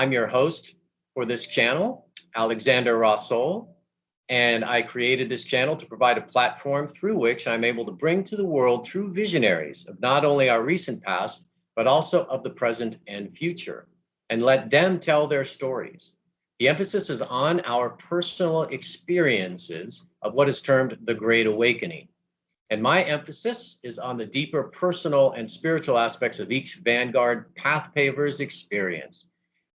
I'm your host for this channel, Alexander RaSOL, and I created this channel to provide a platform through which I'm able to bring to the world true visionaries of not only our recent past, but also of the present and future, and let them tell their stories. The emphasis is on our personal experiences of what is termed the Great Awakening. And my emphasis is on the deeper personal and spiritual aspects of each Vanguard path paver's experience.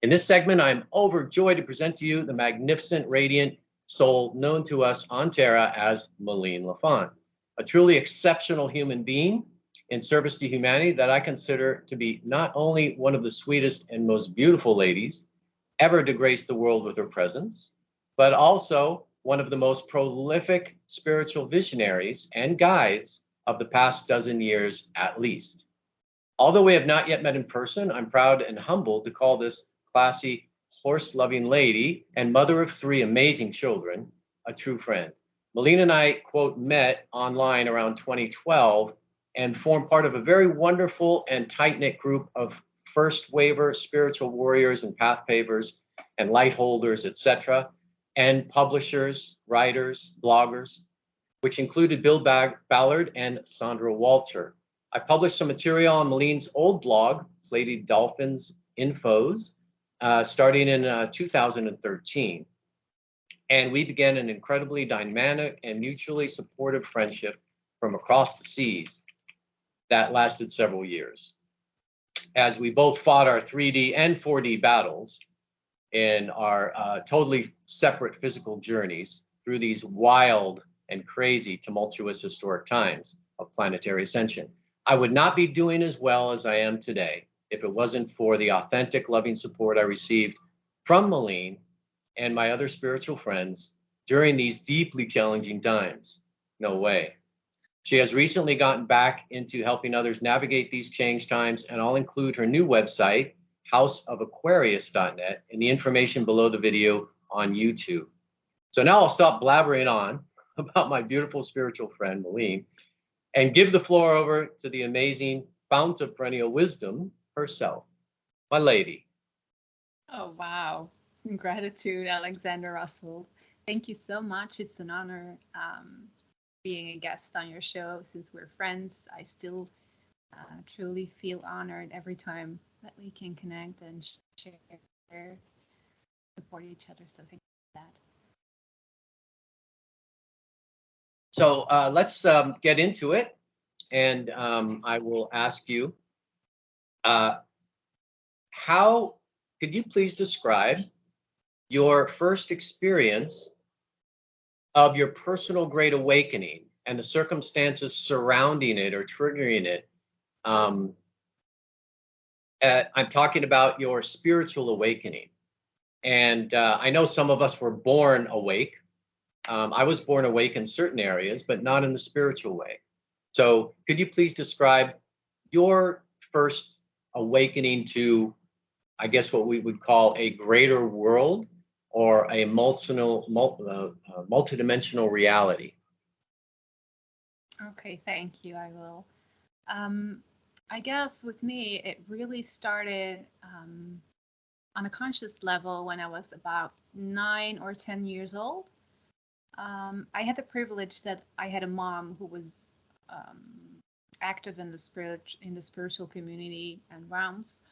In this segment, I'm overjoyed to present to you the magnificent, radiant soul known to us on Terra as Méline Lafont, a truly exceptional human being in service to humanity that I consider to be not only one of the sweetest and most beautiful ladies ever to grace the world with her presence, but also one of the most prolific spiritual visionaries and guides of the past dozen years at least. Although we have not yet met in person, I'm proud and humbled to call this classy, horse-loving lady and mother of three amazing children a true friend. Méline and I, quote, met online around 2012 and formed part of a very wonderful and tight-knit group of first waver spiritual warriors and path pavers and light holders, etc., and publishers, writers, bloggers, which included Bill Ballard and Sandra Walter. I published some material on Méline's old blog, Lady Dolphins Infos, starting in 2013. And we began an incredibly dynamic and mutually supportive friendship from across the seas that lasted several years. As we both fought our 3D and 4D battles in our totally separate physical journeys through these wild and crazy, tumultuous historic times of planetary ascension. I would not be doing as well as I am today if it wasn't for the authentic, loving support I received from Méline and my other spiritual friends during these deeply challenging times. No way. She has recently gotten back into helping others navigate these changed times, and I'll include her new website, houseofaquarius.net, in the information below the video on YouTube. So now I'll stop blabbering on about my beautiful spiritual friend, Méline, and give the floor over to the amazing fount of perennial wisdom herself, my lady. Oh, wow. Gratitude, Alexander RaSOL. Thank you so much. It's an honor being a guest on your show. Since we're friends, I still truly feel honored every time that we can connect and share, support each other. So thank you for that. So let's get into it. And I will ask you, how could you please describe your first experience of your personal great awakening and the circumstances surrounding it or triggering it? I'm talking about your spiritual awakening. And I know some of us were born awake. I was born awake in certain areas, but not in the spiritual way. So could you please describe your first awakening to, I guess, what we would call a greater world or a multidimensional reality? Okay, thank you. I will. I guess with me, it really started on a conscious level when I was about 9 or 10 years old. I had the privilege that I had a mom who was active in the spiritual community and realms,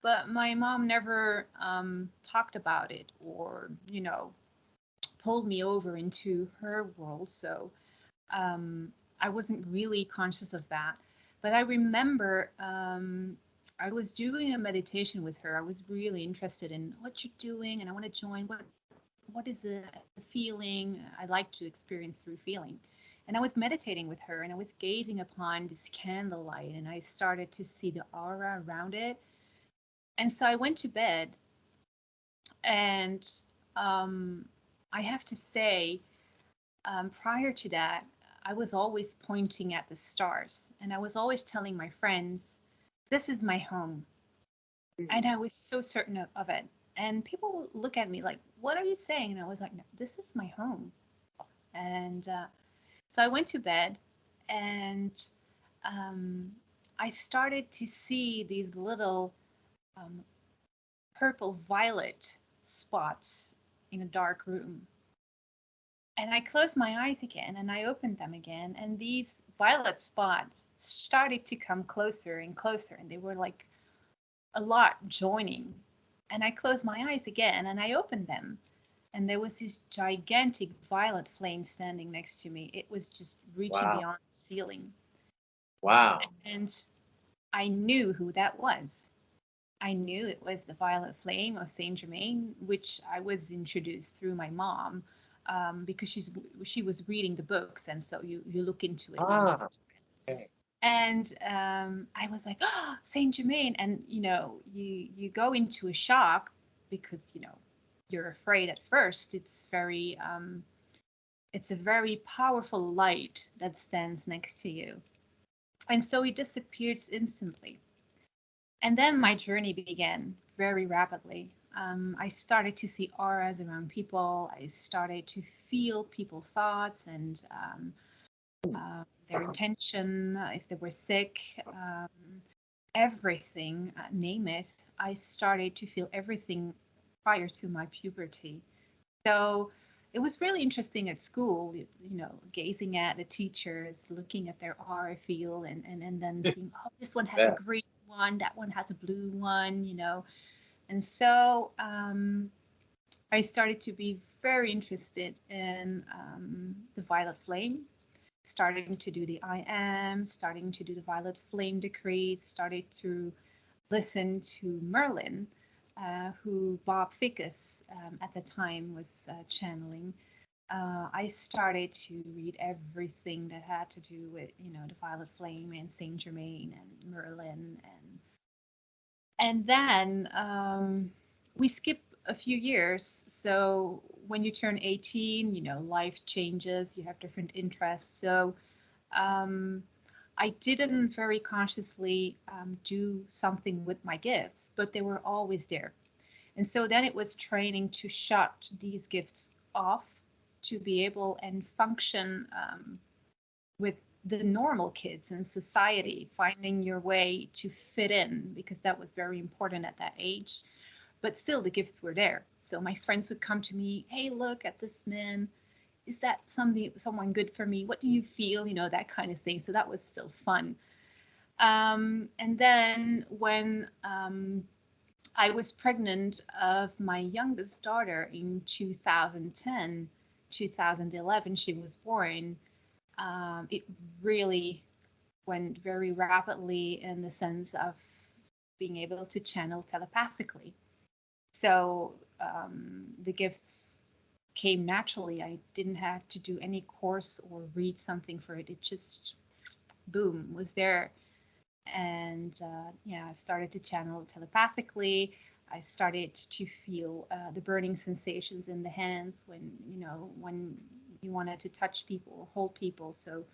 but my mom never talked about it or pulled me over into her world. So I wasn't really conscious of that. But I remember I was doing a meditation with her. I was really interested in what you're doing, and I want to join. What is the feeling I like to experience through feeling? And I was meditating with her, and I was gazing upon this candlelight, and I started to see the aura around it. And so I went to bed, and I have to say, prior to that, I was always pointing at the stars, and I was always telling my friends, this is my home. And I was so certain of it. And people would look at me like, what are you saying? And I was like, no, this is my home. And so I went to bed, and I started to see these little purple violet spots in a dark room. And I closed my eyes again and I opened them again, and these violet spots started to come closer and closer, and they were like a lot joining. And I closed my eyes again and I opened them, and there was this gigantic violet flame standing next to me. It was just reaching Wow. beyond the ceiling. Wow. And I knew who that was. I knew it was the violet flame of Saint Germain, which I was introduced through my mom, because she was reading the books, and so you look into it. Ah, okay. And I was like, oh, Saint Germain, and you go into a shock because you're afraid at first. It's a very powerful light that stands next to you, and so it disappears instantly. And then my journey began very rapidly. I started to see auras around people. I started to feel people's thoughts and their intention, if they were sick, everything, name it. I started to feel everything prior to my puberty. So it was really interesting at school, gazing at the teachers, looking at their aura field, and then seeing, oh, this one has a Yeah. green one, that one has a blue one, And so I started to be very interested in the violet flame, starting to do the I am, starting to do the violet flame decrees, started to listen to Merlin, who Bob Fickus at the time was channeling. I started to read everything that had to do with, the Violet Flame and Saint Germain and Merlin, and then we skip a few years. So when you turn 18, life changes. You have different interests. So um, I didn't very consciously do something with my gifts, but they were always there. And so then it was training to shut these gifts off to be able and function with the normal kids in society, finding your way to fit in, because that was very important at that age. But still, the gifts were there. So my friends would come to me, hey, look at this man. Is that someone good for me? What do you feel? That kind of thing. So that was still fun. And then when I was pregnant of my youngest daughter in 2010, 2011, she was born. It really went very rapidly in the sense of being able to channel telepathically. So the gifts came naturally. I didn't have to do any course or read something for it. It just, boom, was there. And yeah, I started to channel telepathically. I started to feel the burning sensations in the hands when you wanted to touch people or hold people. So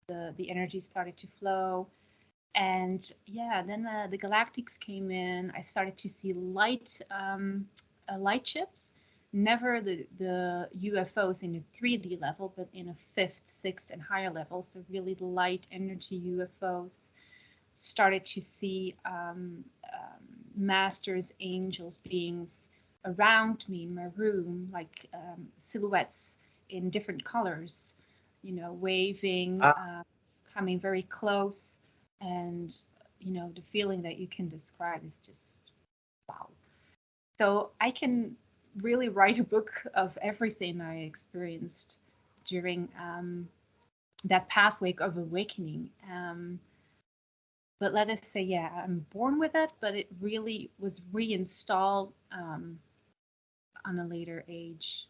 the energy started to flow. And yeah, then the galactics came in. I started to see light ships, never the UFOs in a 3D level, but in a fifth, sixth, and higher level. So really light energy UFOs. Started to see masters, angels, beings around me in my room, like silhouettes in different colors, waving, Ah, coming very close, and the feeling that you can describe is just wow. So I can really write a book of everything I experienced during that pathway of awakening. But let us say, yeah, I'm born with it, but it really was reinstalled on a later age.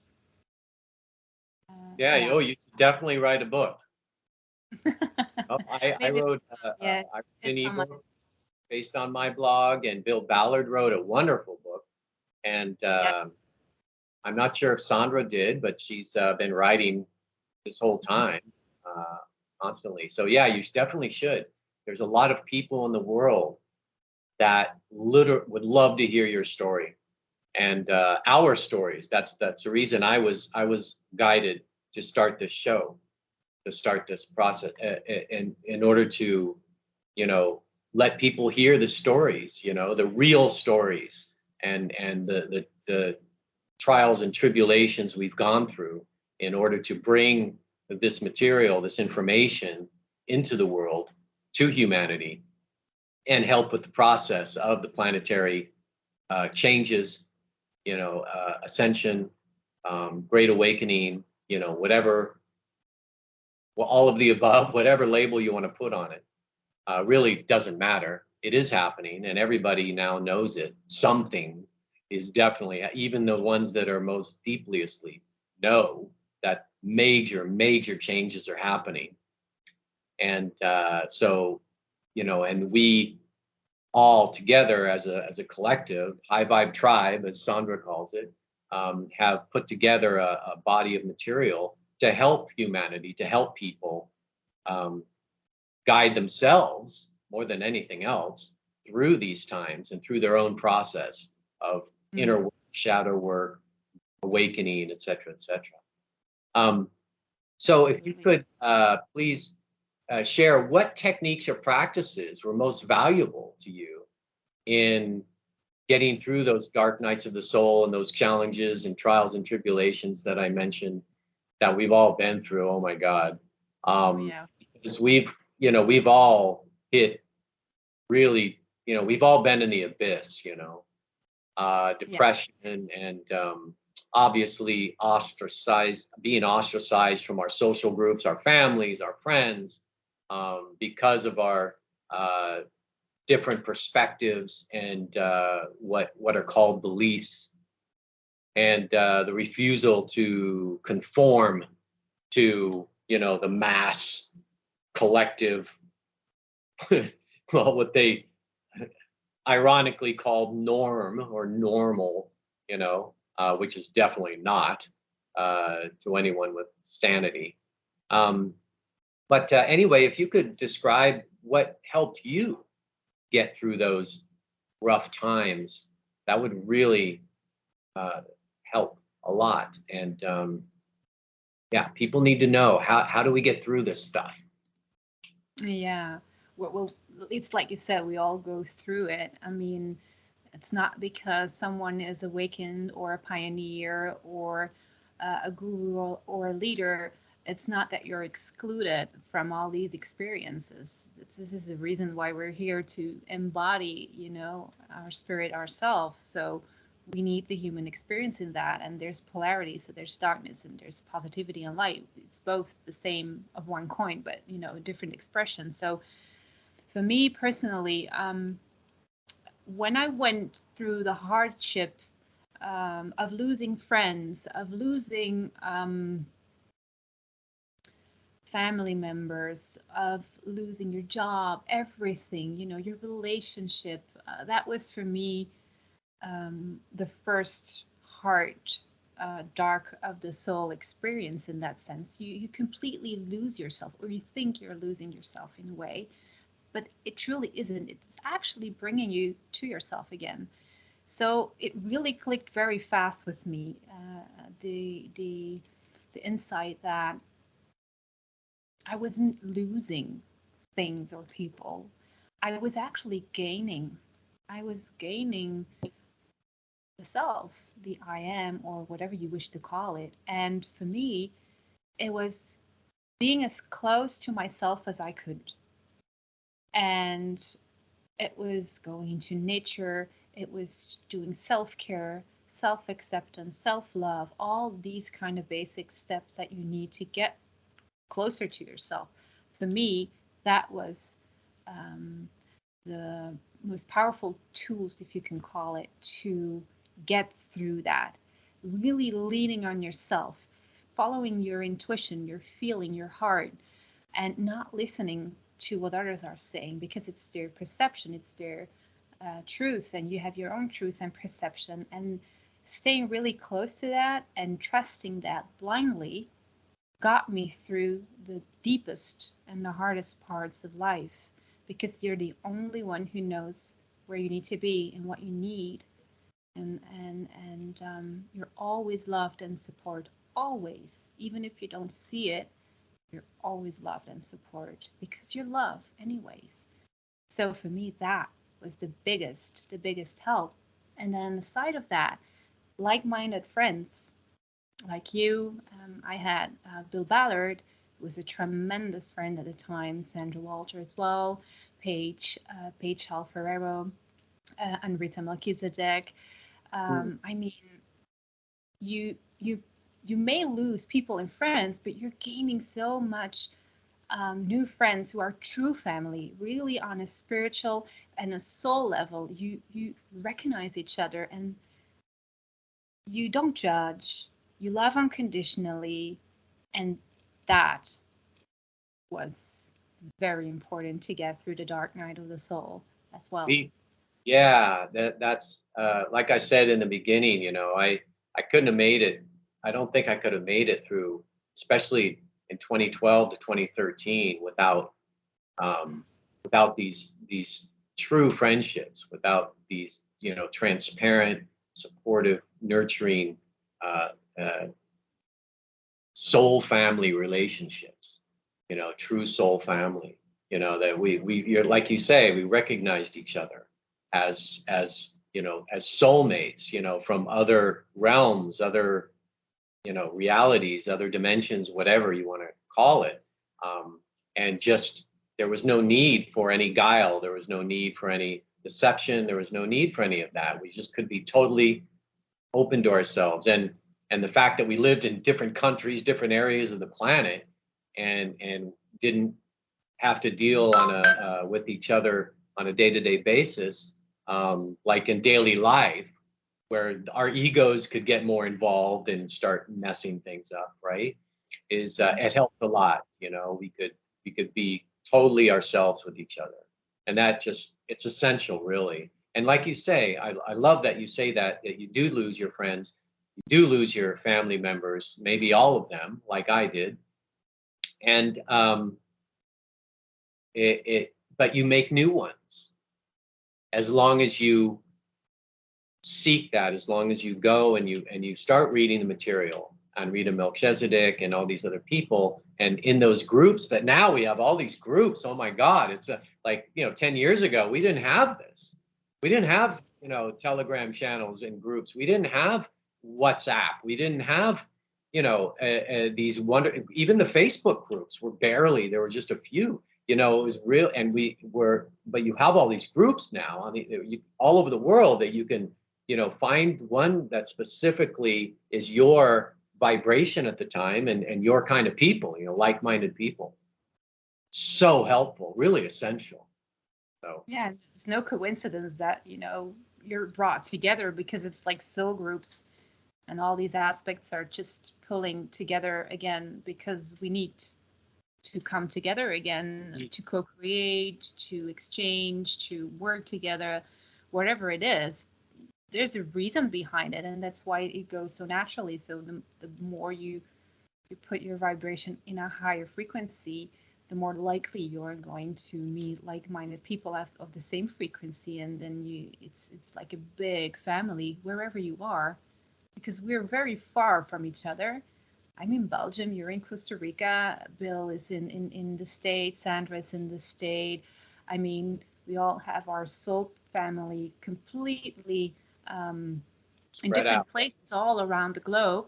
yeah. Yeah. Oh, you should definitely write a book. Oh, I Maybe wrote yeah, I wrote an it's on my ebook based on my blog, and Bill Ballard wrote a wonderful book. And yes. I'm not sure if Sandra did, but she's been writing this whole time, uh, constantly. So yeah, definitely should. There's a lot of people in the world that would love to hear your story and our stories. That's the reason I was guided to start this show, to start this process, in order to, you know, let people hear the stories, the real stories, and the trials and tribulations we've gone through in order to bring this material, this information into the world, to humanity, and help with the process of the planetary changes, ascension, great awakening, whatever, well, all of the above, whatever label you want to put on it, really doesn't matter. It is happening, and everybody now knows it. Something is definitely, even the ones that are most deeply asleep know that major changes are happening. And and we all together as a collective, high vibe tribe, as Sandra calls it, have put together a body of material to help humanity, to help people um, guide themselves more than anything else through these times and through their own process of inner work, shadow work, awakening, et cetera, et cetera. So if you could please share what techniques or practices were most valuable to you in getting through those dark nights of the soul and those challenges and trials and tribulations that I mentioned that we've all been through. Oh my God. Yeah. Because we've all hit really, we've all been in the abyss, depression and obviously being ostracized from our social groups, our families, our friends, because of our different perspectives and what are called beliefs, and the refusal to conform to the mass collective, well, what they ironically called norm or normal, which is definitely not to anyone with sanity. But anyway, if you could describe what helped you get through those rough times, that would really help a lot. And yeah, people need to know how do we get through this stuff. Yeah. Well, it's like you said, we all go through it. I mean, it's not because someone is awakened or a pioneer or a guru or a leader. It's not that you're excluded from all these experiences. This is the reason why we're here to embody, our spirit ourselves. So we need the human experience in that. And there's polarity. So there's darkness and there's positivity and light. It's both the same of one coin, but, different expressions. So for me personally, when I went through the hardship of losing friends, of losing family members, of losing your job, everything, your relationship, that was for me the first hard, dark of the soul experience in that sense. You completely lose yourself, or you think you're losing yourself in a way, but it truly isn't. It's actually bringing you to yourself again. So it really clicked very fast with me. The insight that I wasn't losing things or people. I was actually gaining. I was gaining the self, the I am, or whatever you wish to call it. And for me, it was being as close to myself as I could. And it was going into nature, it was doing self-care, self-acceptance, self-love, all these kind of basic steps that you need to get closer to yourself. For me, that was the most powerful tools, if you can call it, to get through that. Really leaning on yourself, following your intuition, your feeling, your heart, and not listening to what others are saying because it's their perception, it's their truth, and you have your own truth and perception. And staying really close to that and trusting that blindly got me through the deepest and the hardest parts of life because you're the only one who knows where you need to be and what you need. And you're always loved and supported, always, even if you don't see it. You're always loved and supported because you're loved anyways. So for me, that was the biggest help. And then aside of that, like-minded friends like you. I had Bill Ballard, who was a tremendous friend at the time, Sandra Walter as well, Paige Hal Ferrero, and Rita Melchizedek. I mean, you you you may lose people and friends, but you're gaining so much new friends who are true family, really on a spiritual and a soul level. You recognize each other and you don't judge. You love unconditionally, and that was very important to get through the dark night of the soul as well. Yeah, that's like I said in the beginning, I couldn't have made it. I don't think I could have made it through, especially in 2012 to 2013, without these true friendships, without these transparent, supportive, nurturing, uh, uh, soul family relationships. True soul family. That you're like you say, we recognized each other as soulmates, from other realms, other realities, other dimensions, whatever you want to call it. And just there was no need for any guile, there was no need for any deception, there was no need for any of that. We just could be totally open to ourselves, and the fact that we lived in different countries, different areas of the planet, and didn't have to deal with each other on a day-to-day basis, like in daily life, where our egos could get more involved and start messing things up, right? Is It helped a lot. We could be totally ourselves with each other, and that just it's essential, really. And like you say, I love that you say that you do lose your friends, you do lose your family members, maybe all of them, like I did, and but you make new ones as long as you seek that, as long as you go and you start reading the material on Rita Melchizedek and all these other people, and in those groups that now we have all these groups. Oh my God, it's like 10 years ago we didn't have this. We didn't have Telegram channels and groups. We didn't have WhatsApp. We didn't have these even the Facebook groups were barely, there were just a few. It was real, and but you have all these groups now all over the world that you can find one that specifically is your vibration at the time, and your kind of people, like-minded people. So helpful, really essential. So Yeah, it's no coincidence that, you're brought together because it's like soul groups and all these aspects are just pulling together again because we need to come together again to co-create, to exchange, to work together, whatever it is. There's a reason behind it, and that's why it goes so naturally. So the more you put your vibration in a higher frequency, the more likely you're going to meet like-minded people of the same frequency, and then it's like a big family wherever you are, because we're very far from each other. I'm in Belgium, you're in Costa Rica, Bill is in the state, Sandra is in the state. I mean, we all have our soul family completely in spread out. different places all around the globe,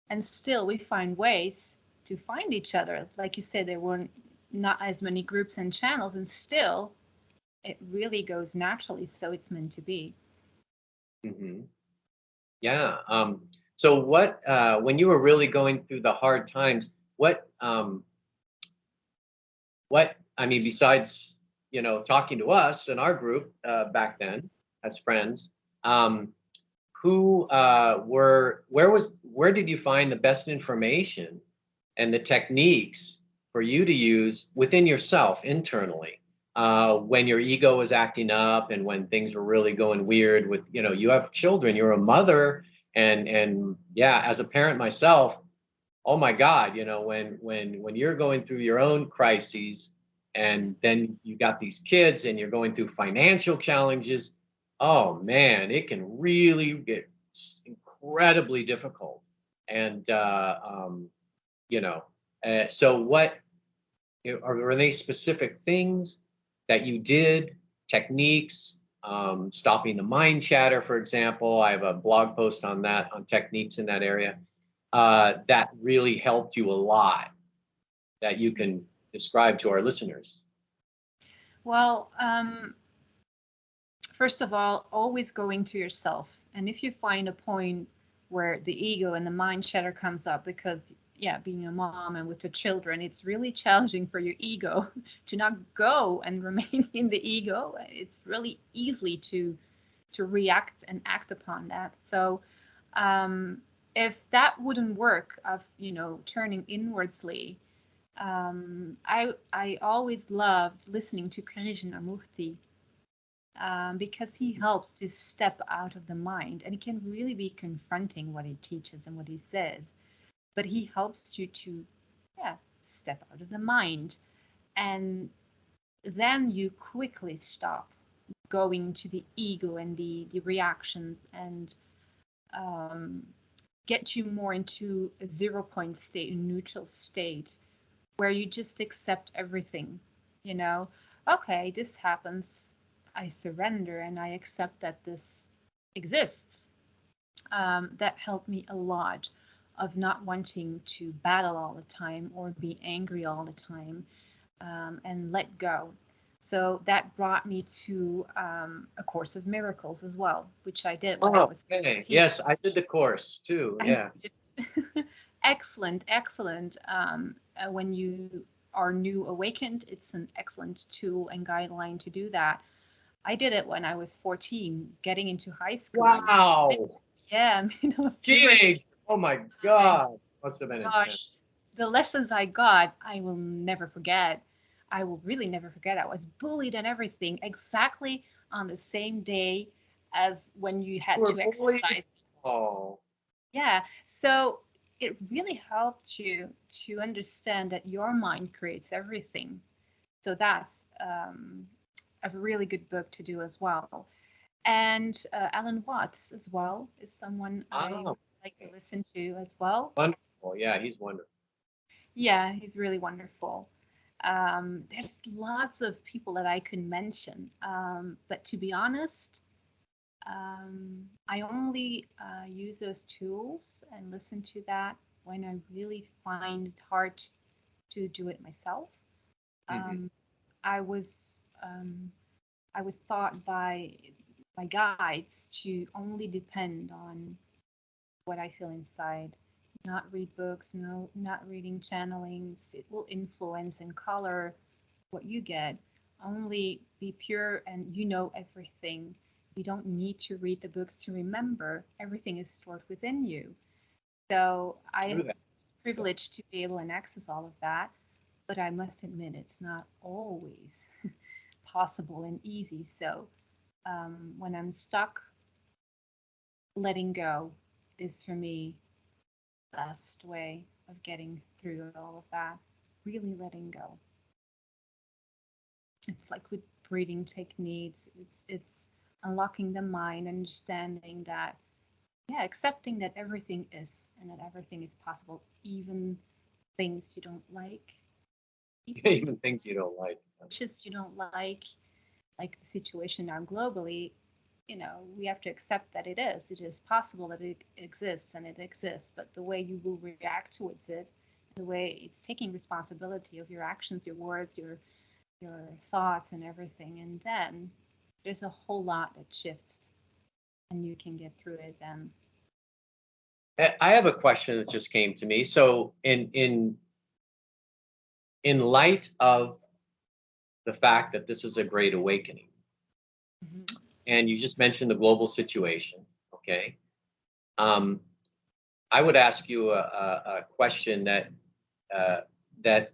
and still we find ways to find each other. Like you said, there were not as many groups and channels, and still it really goes naturally. So it's meant to be. Hmm. Yeah. So when you were really going through the hard times, what I mean, besides talking to us in our group back then as friends, um, where did you find the best information and the techniques for you to use within yourself internally, when your ego was acting up and when things were really going weird with, you have children, you're a mother, and yeah, as a parent myself, oh my God, when you're going through your own crises, and then you got these kids and you're going through financial challenges, oh man, it can really get incredibly difficult. And you know, so are there any specific things that you did, techniques, stopping the mind chatter, for example. I have a blog post on that, on techniques in that area, that really helped you a lot that you can describe to our listeners? Well, first of all, always going to yourself. And if you find a point where the ego and the mind chatter comes up, because yeah, being a mom and with the children, it's really challenging for your ego to not go and remain in the ego. It's really easily to react and act upon that. So if that wouldn't work, of turning inwardsly, I always loved listening to Krishnamurti, because he helps to step out of the mind, and it can really be confronting what he teaches and what he says, but he helps you to, yeah, step out of the mind, and then you quickly stop going to the ego and the reactions, and um, get you more into a 0 point state, a neutral state, where you just accept everything. You know, okay, this happens. I surrender and I accept that this exists. That helped me a lot of not wanting to battle all the time or be angry all the time, and let go. So that brought me to A Course of Miracles as well, which I did when I Oh, was okay. 14. Yes, I did the course too. I Yeah. excellent, excellent. When you are new awakened, it's an excellent tool and guideline to do that. I did it when I was 14, getting into high school. Wow. Yeah, puberty. Teenage. Oh my And God. Must have been intense. gosh, the lessons I got, I will never forget. I will really never forget. I was bullied and everything exactly on the same day as when you You had were to bullied? exercise. Oh. Yeah. So it really helped you to understand that your mind creates everything. So that's a really good book to do as well. And Alan Watts as well is someone I Oh, like to okay. listen to as well. Wonderful. Yeah, he's wonderful. Yeah, he's really wonderful. There's lots of people that I could mention, but to be honest, I only use those tools and listen to that when I really find it hard to do it myself. Hmm. Um, I was um, I was taught by my guides to only depend on what I feel inside, not read books, no, not reading channelings. It will influence and color what you get. Only be pure and you know everything. You don't need to read the books to remember. Everything is stored within you. So I True that. was privileged to be able and access all of that. But I must admit, it's not always possible and easy. So when I'm stuck, letting go is for me the best way of getting through all of that. Really letting go. It's like with breathing techniques. It's unlocking the mind, understanding that, yeah, accepting that everything is and that everything is possible, even things you don't even Even things you don't like. wishes you don't like the situation now globally. We have to accept that it is possible that it exists and it exists, but the way you will react towards it, the way it's taking responsibility of your actions, your words, your thoughts and everything, and then there's a whole lot that shifts and you can get through it then. I have a question that just came to me. So, in light of the fact that this is a great awakening, Mhm. and you just mentioned the global situation, okay? Um, I would ask you a question uh, that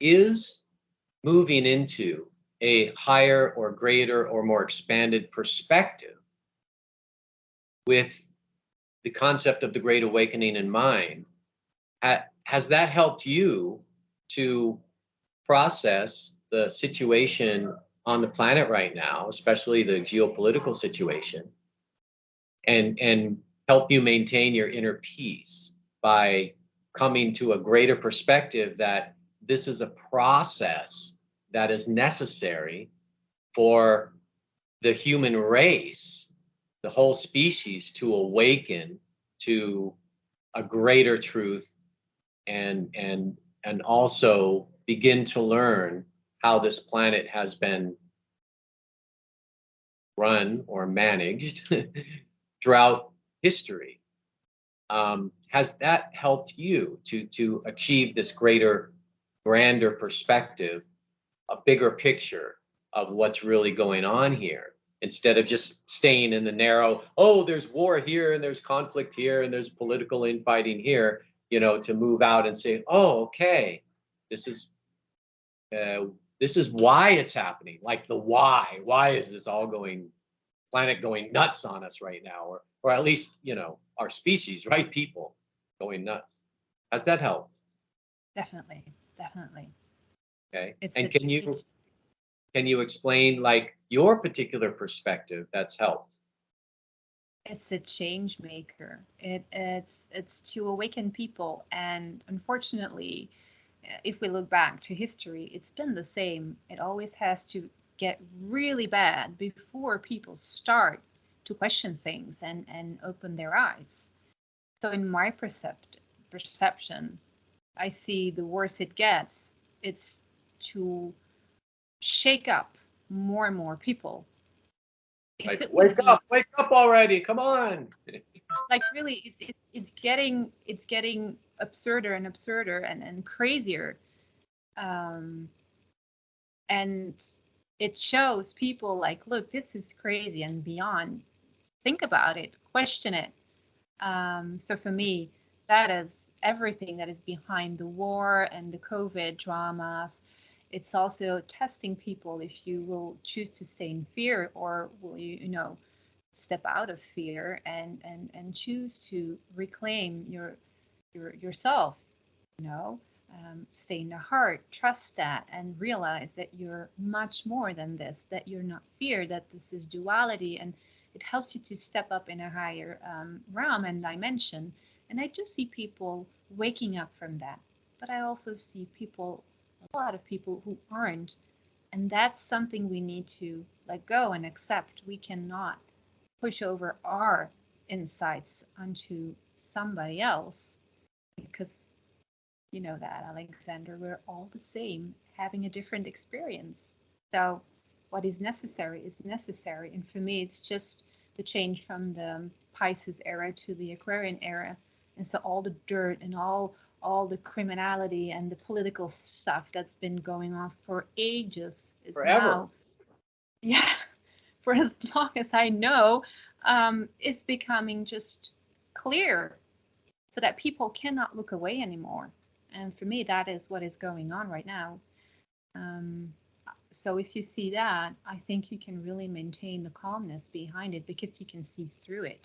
is moving into a higher or greater or more expanded perspective with the concept of the Great Awakening in mind. Has that helped you to process the situation on the planet right now, especially the geopolitical situation, and help you maintain your inner peace by coming to a greater perspective that this is a process that is necessary for the human race, the whole species, to awaken to a greater truth and also begin to learn how this planet has been run or managed throughout history. Has that helped you to achieve this greater, grander perspective, a bigger picture of what's really going on here, instead of just staying in the narrow, oh, there's war here and there's conflict here and there's political infighting here, to move out and say, oh, okay, this is uh, this is why it's happening. Like the why. Why is this all planet going nuts on us right now, or at least our species, right? People going nuts. Has that helped? Definitely, definitely. Okay. It's And a can you explain like your particular perspective that's helped? it's a change maker. It's to awaken people, and unfortunately, if we look back to history, it's been the same. It always has to get really bad before people start to question things and open their eyes. So in my perception, I see the worse it gets, it's to shake up more and more people. If Like, it would be wake up already! Come on! like really, it's getting absurder and absurder and crazier, um, and it shows people like, look, this is crazy and beyond. Think about it, question it. So for me, that is everything that is behind the war and the COVID dramas. It's also testing people if you will choose to stay in fear, or will you step out of fear and choose to reclaim yourself, you know, stay in the heart, trust that, and realize that you're much more than this, that you're not fear, that this is duality, and it helps you to step up in a higher realm and dimension. And I do see people waking up from that, but I also see people, a lot of people who aren't. And that's something we need to let go and accept. We cannot push over our insights onto somebody else, because you know that, Alexander, we're all the same, having a different experience. So, what is necessary. And for me, it's just the change from the Pisces era to the Aquarian era. And so, all the dirt and all the criminality and the political stuff that's been going on for ages is Forever. now, yeah, for as long as I know, it's becoming just clear so that people cannot look away anymore. And for me, that is what is going on right now. Um, so if you see that, I think you can really maintain the calmness behind it because you can see through it.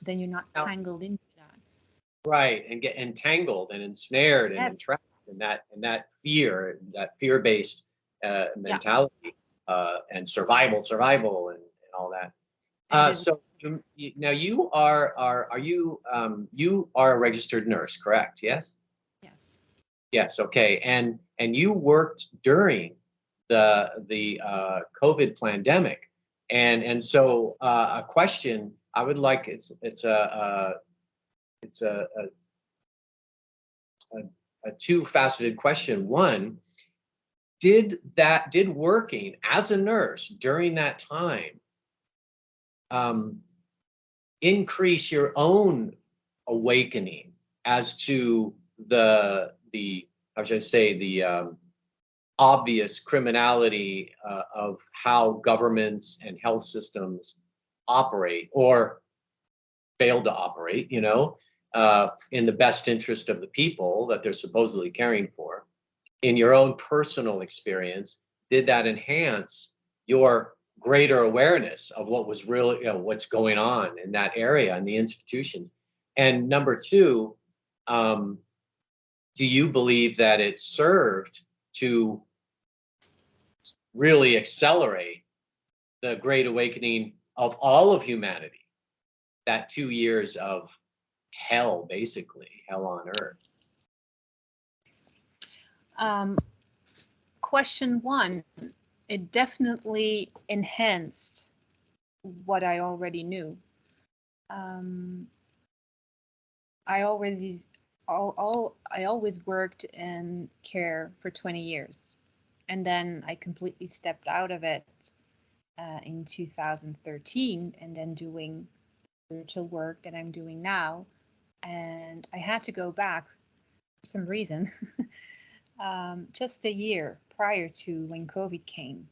Then you're not Now, tangled into that. right, and get entangled and ensnared and Yes. entrapped in that fear-based Yeah. mentality, and survival, and all that. And it is. So now you are a registered nurse, correct? Yes. Yes. Yes. Okay. And you worked during the COVID pandemic, and so a question I would like, it's a two-faceted question. One, did working as a nurse during that time um, increase your own awakening as to the how should I say, the obvious criminality of how governments and health systems operate or fail to operate, in the best interest of the people that they're supposedly caring for? In your own personal experience, did that enhance your greater awareness of what was really, what's going on in that area and the institutions? And number two, um, do you believe that it served to really accelerate the great awakening of all of humanity? That 2 years of hell, basically, hell on earth. Question one, it definitely enhanced what I already knew. Um, I always I always worked in care for 20 years, and then I completely stepped out of it in 2013, and then doing spiritual work that I'm doing now. And I had to go back for some reason, just a year prior to when COVID came.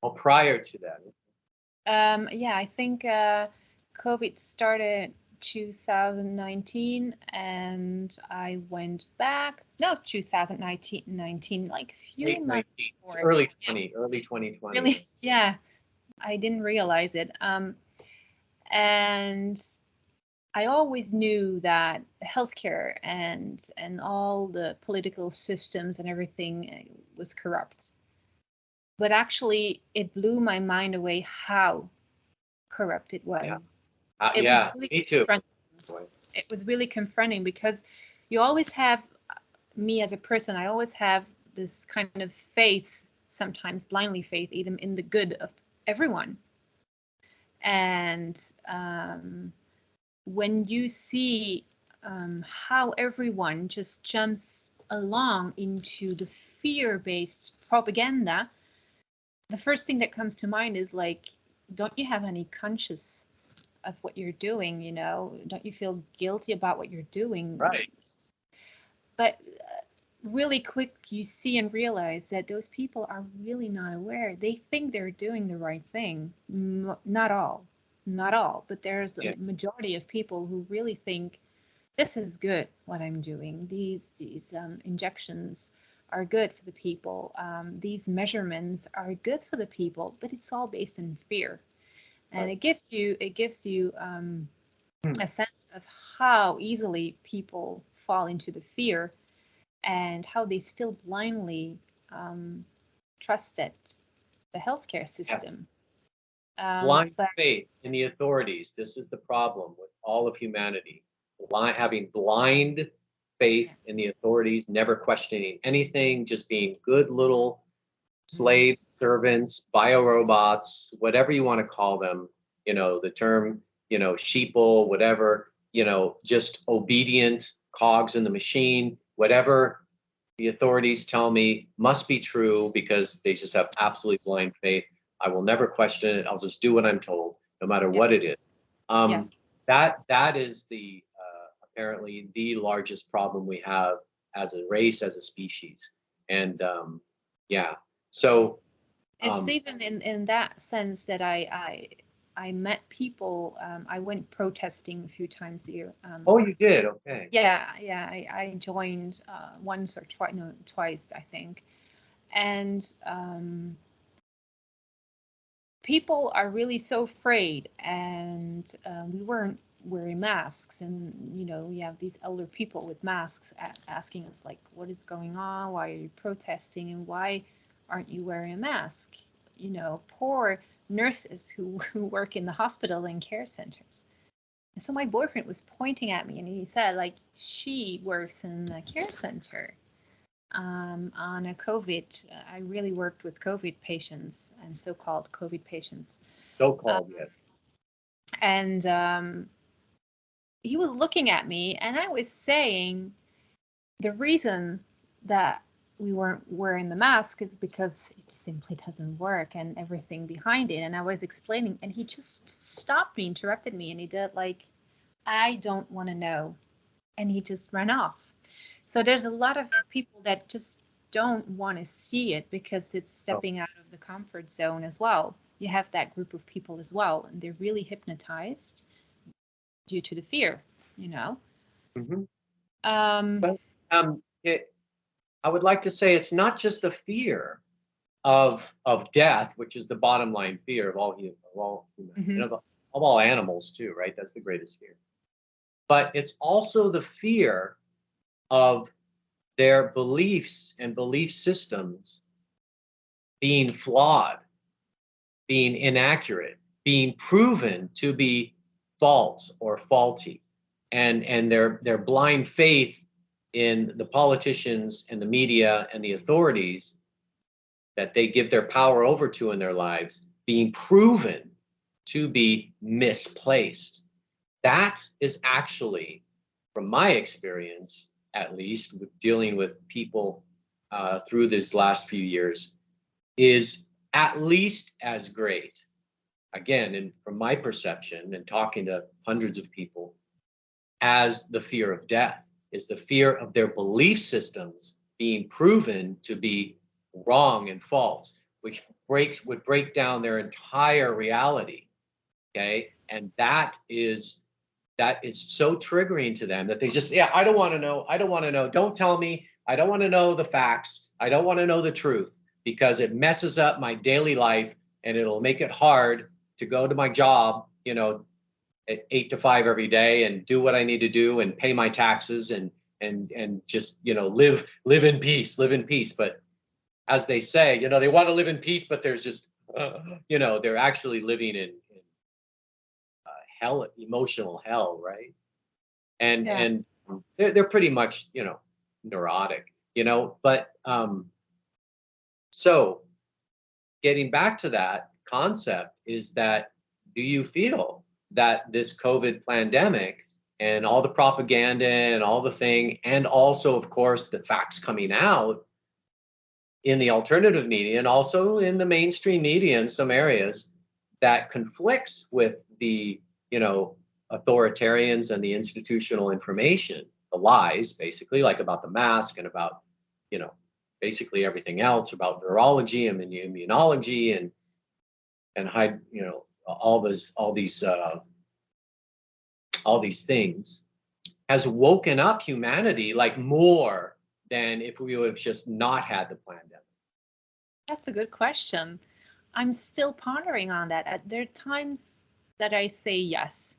Well, prior to that, Yeah, I think COVID started 2019, and I went back. No, 2019, like a few late months 19, before it. early 2020. Really, yeah, I didn't realize it. And I always knew that healthcare and all the political systems and everything was corrupt. But actually, it blew my mind away how corrupt it was. Yeah. It was Yeah, really me too. confronting. Boy. It was really confronting because you always have me as a person. I always have this kind of faith, sometimes blindly faith, even in the good of everyone. And when you see how everyone just jumps along into the fear-based propaganda, the first thing that comes to mind is like, don't you have any conscience of what you're doing? Don't you feel guilty about what you're doing? Right. But really quick, you see and realize that those people are really not aware. They think they're doing the right thing. Not all, not all, but there's a Yeah. majority of people who really think this is good what I'm doing. These injections are good for the people. These measurements are good for the people, but it's all based in fear, and Right. it gives you Hmm. a sense of how easily people fall into the fear and how they still blindly trusted the healthcare Yes. system. Blind But faith in the authorities. This is the problem with all of humanity. Having blind yeah, faith in the authorities, never questioning anything, just being good little mhm, slaves, servants, biorobots, whatever you want to call them, the term, sheeple, whatever, just obedient cogs in the machine, whatever the authorities tell me must be true because they just have absolutely blind faith. I will never question it. I'll just do what I'm told, no matter what it yes, is. Um, yes, that is the apparently the largest problem we have as a race, as a species. And yeah, so it's um, even in that sense that I met people. I went protesting a few times a year. oh, you did, okay. Yeah. I joined once or twice, no, twice, I think. And people are really so afraid, and we weren't wearing masks, and we have these elder people with masks asking us like, what is going on, why are you protesting, and why aren't you wearing a mask? Poor nurses who work in the hospital and care centers. And so my boyfriend was pointing at me, and he said like, she works in a care center on a COVID. I really worked with COVID patients and so-called COVID patients. So Uh, called, yes. and he was looking at me, and I was saying the reason that we weren't wearing the mask is because it simply doesn't work and everything behind it. And I was explaining, and he just stopped me, interrupted me, and he did like, I don't want to know. And he just ran off. So there's a lot of people that just don't want to see it because it's Oh, stepping out of the comfort zone as well. You have that group of people as well, and they're really hypnotized due to the fear, you know. mhm. Um, But I would like to say it's not just the fear of death, which is the bottom line fear of all human, mhm. of all animals too, right? That's the greatest fear. But it's also the fear of their beliefs and belief systems being flawed, being inaccurate, being proven to be false or faulty, and their blind faith in the politicians and the media and the authorities that they give their power over to in their lives being proven to be misplaced. That is actually, from my experience, at least with dealing with people through these last few years, is at least as great. Again, and from my perception and talking to hundreds of people, as the fear of death is the fear of their belief systems being proven to be wrong and false, which would break down their entire reality. Okay. And that is so triggering to them that they just, yeah, I don't want to know. I don't want to know. Don't tell me. I don't want to know the facts. I don't want to know the truth because it messes up my daily life and it'll make it hard to go to my job, at 8 to 5 every day and do what I need to do and pay my taxes and just, live in peace, live in peace. But as they say, they want to live in peace, but there's just, they're actually living in hell, emotional hell, right? And Yeah. they're pretty much, neurotic, but so getting back to that concept is that, do you feel that this COVID pandemic and all the propaganda and all the thing, and also, of course, the facts coming out in the alternative media and also in the mainstream media in some areas that conflicts with the, authoritarians and the institutional information, the lies, basically, like about the mask and about, basically everything else about virology and immunology and hide, all these things has woken up humanity like more than if we would have just not had the pandemic. That's a good question. I'm still pondering on that. There are times that I say yes.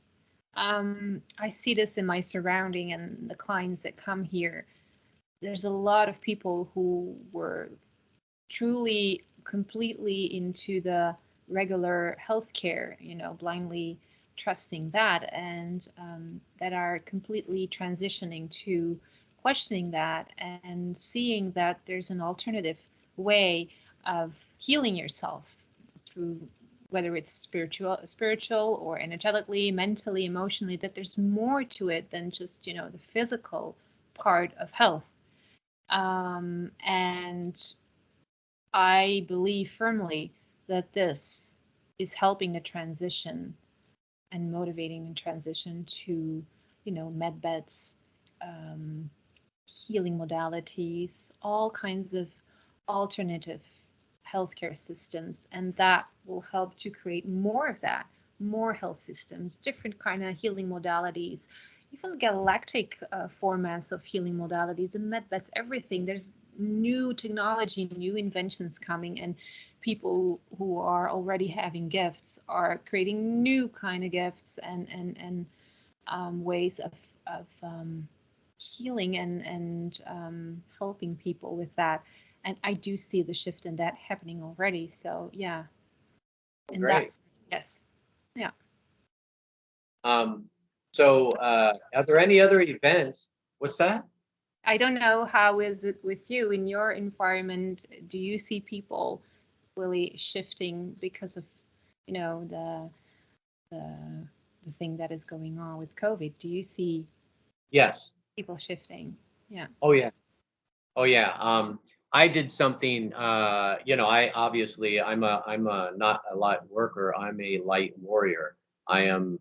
I see this in my surrounding and the clients that come here. There's a lot of people who were truly, completely into the regular healthcare, blindly trusting that, and that are completely transitioning to questioning that and seeing that there's an alternative way of healing yourself through whether it's spiritual or energetically, mentally, emotionally, that there's more to it than just, the physical part of health. And I believe firmly that this is helping the transition and motivating the transition to, med beds, healing modalities, all kinds of alternative healthcare systems, and that will help to create more of that, more health systems, different kind of healing modalities, even galactic formats of healing modalities and medbeds, everything. There's new technology, new inventions coming, and people who are already having gifts are creating new kind of gifts and ways of healing and helping people with that. And I do see the shift in that happening already. So yeah, in that Great. sense, yes. Yeah. Are there any other events? What's that? I don't know, how is it with you in your environment? Do you see people really shifting because of, the the thing that is going on with COVID? Do you see Yes. people shifting? Yeah. Oh yeah. Oh yeah. I did something. I obviously I'm a not a light worker. I'm a light warrior. I am.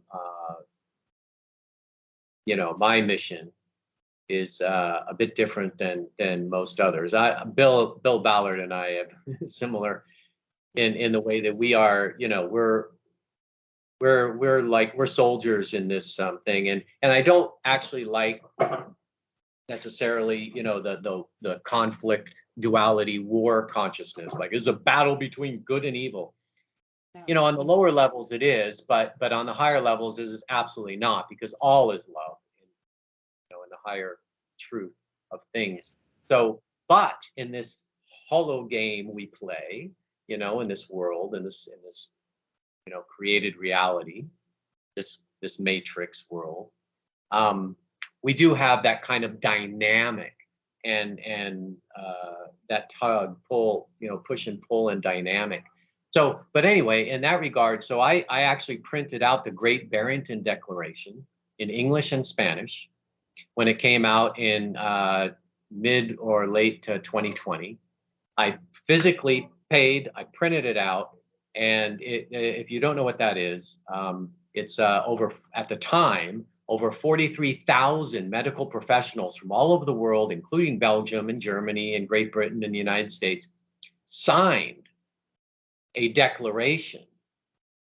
My mission is a bit different than most others. Bill Ballard and I have similar in the way that we are. We're soldiers in this thing, and I don't actually like necessarily the conflict, duality, war consciousness. Like there's a battle between good and evil. No. On the lower levels it is, but on the higher levels it is absolutely not, because all is love, in the higher truth of things. So, but in this hollow game we play, in this world, in this created reality, this matrix world, we do have that kind of dynamic and that tug, pull, push and pull and dynamic. So, but anyway, in that regard, so I actually printed out the Great Barrington Declaration in English and Spanish when it came out in mid or late 2020. I physically paid, I printed it out, and if you don't know what that is, it's over, at the time, over 43,000 medical professionals from all over the world, including Belgium and Germany and Great Britain and the United States, signed a declaration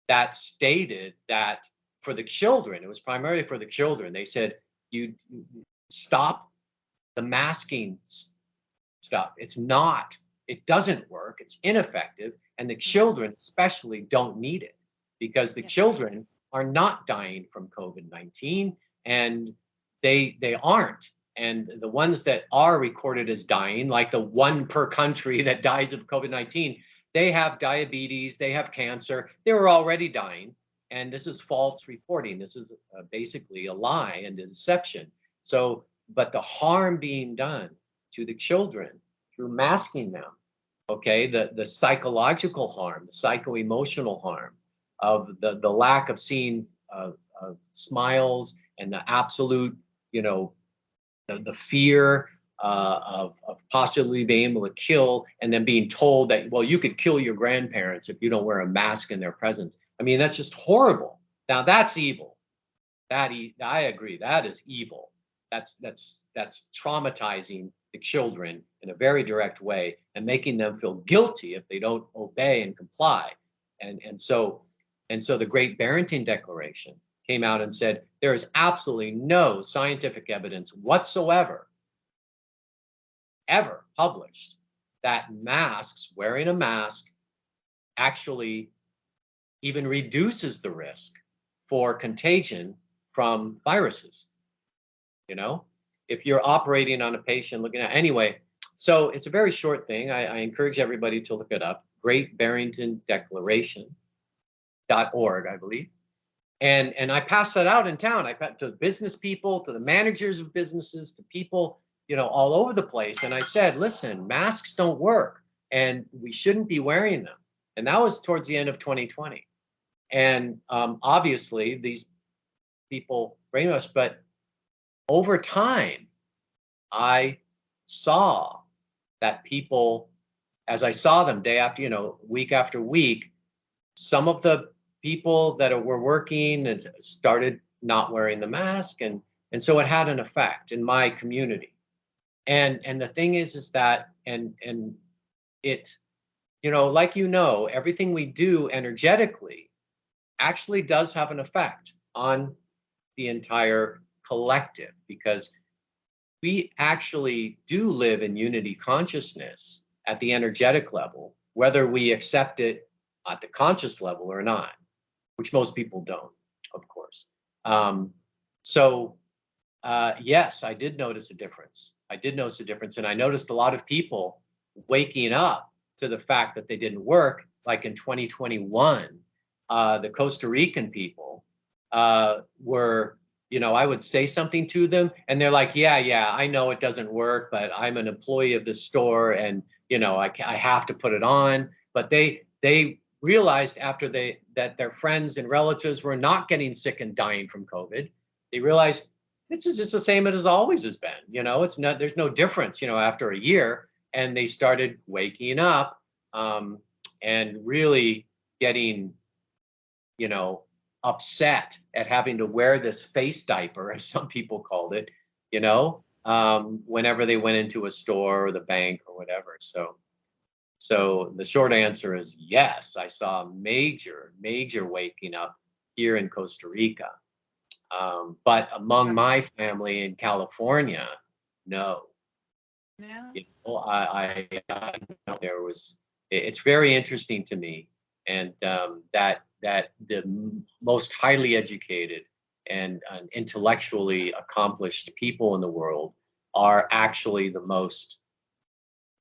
that stated that for the children, it was primarily for the children. They said, you stop the masking stuff. It doesn't work. It's ineffective. And the children especially don't need it, because the children are not dying from COVID-19, and they aren't. And the ones that are recorded as dying, like the one per country that dies of COVID-19, they have diabetes, they have cancer, they were already dying. And this is false reporting. This is basically a lie and a deception. So, but the harm being done to the children through masking them, okay, the psychological harm, the psycho-emotional harm of the lack of seeing smiles, and the absolute, the fear of possibly being able to kill, and then being told that, well, you could kill your grandparents if you don't wear a mask in their presence. I mean, that's just horrible. Now that's evil. I agree. That is evil. That's traumatizing the children in a very direct way, and making them feel guilty if they don't obey and comply. And so the Great Barrington Declaration came out and said there is absolutely no scientific evidence whatsoever ever published that wearing a mask actually even reduces the risk for contagion from viruses. If you're operating on a patient, looking at, anyway, so it's a very short thing. I encourage everybody to look it up. Great Barrington Declaration.org, I believe. And I passed that out in town. I passed to business people, to the managers of businesses, to people, all over the place. And I said, listen, masks don't work, and we shouldn't be wearing them. And that was towards the end of 2020. And obviously these people brainwashed, but over time, I saw that people, as I saw them day after, week after week, some of the people that were working and started not wearing the mask, and so it had an effect in my community. And the thing is that, and it, like, everything we do energetically actually does have an effect on the entire collective, because we actually do live in unity consciousness at the energetic level, whether we accept it at the conscious level or not, which most people don't, of course. Yes, I did notice a difference. And I noticed a lot of people waking up to the fact that they didn't work. Like in 2021, the Costa Rican people were, I would say something to them, and they're like, yeah, I know it doesn't work, but I'm an employee of this store, and I have to put it on. But they realized after that their friends and relatives were not getting sick and dying from COVID. They realized this is just the same as it always has been. It's not, there's no difference, after a year. And they started waking up, and really getting, upset at having to wear this face diaper, as some people called it, whenever they went into a store or the bank or whatever. So the short answer is yes, I saw major waking up here in Costa Rica. But among my family in California, no. Yeah. There was, it's very interesting to me, and that the most highly educated and intellectually accomplished people in the world are actually the most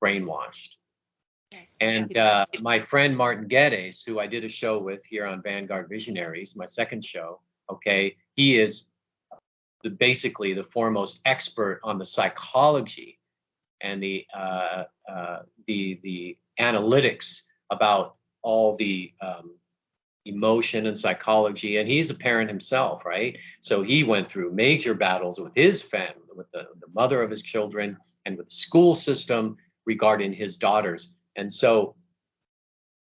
brainwashed. Yes. And my friend Martin Geddes, who I did a show with here on Vanguard Visionaries, my second show, okay, he is basically the foremost expert on the psychology and the analytics about all the emotion and psychology. And he's a parent himself, right? So he went through major battles with his family, with the mother of his children, and with the school system regarding his daughters. And so,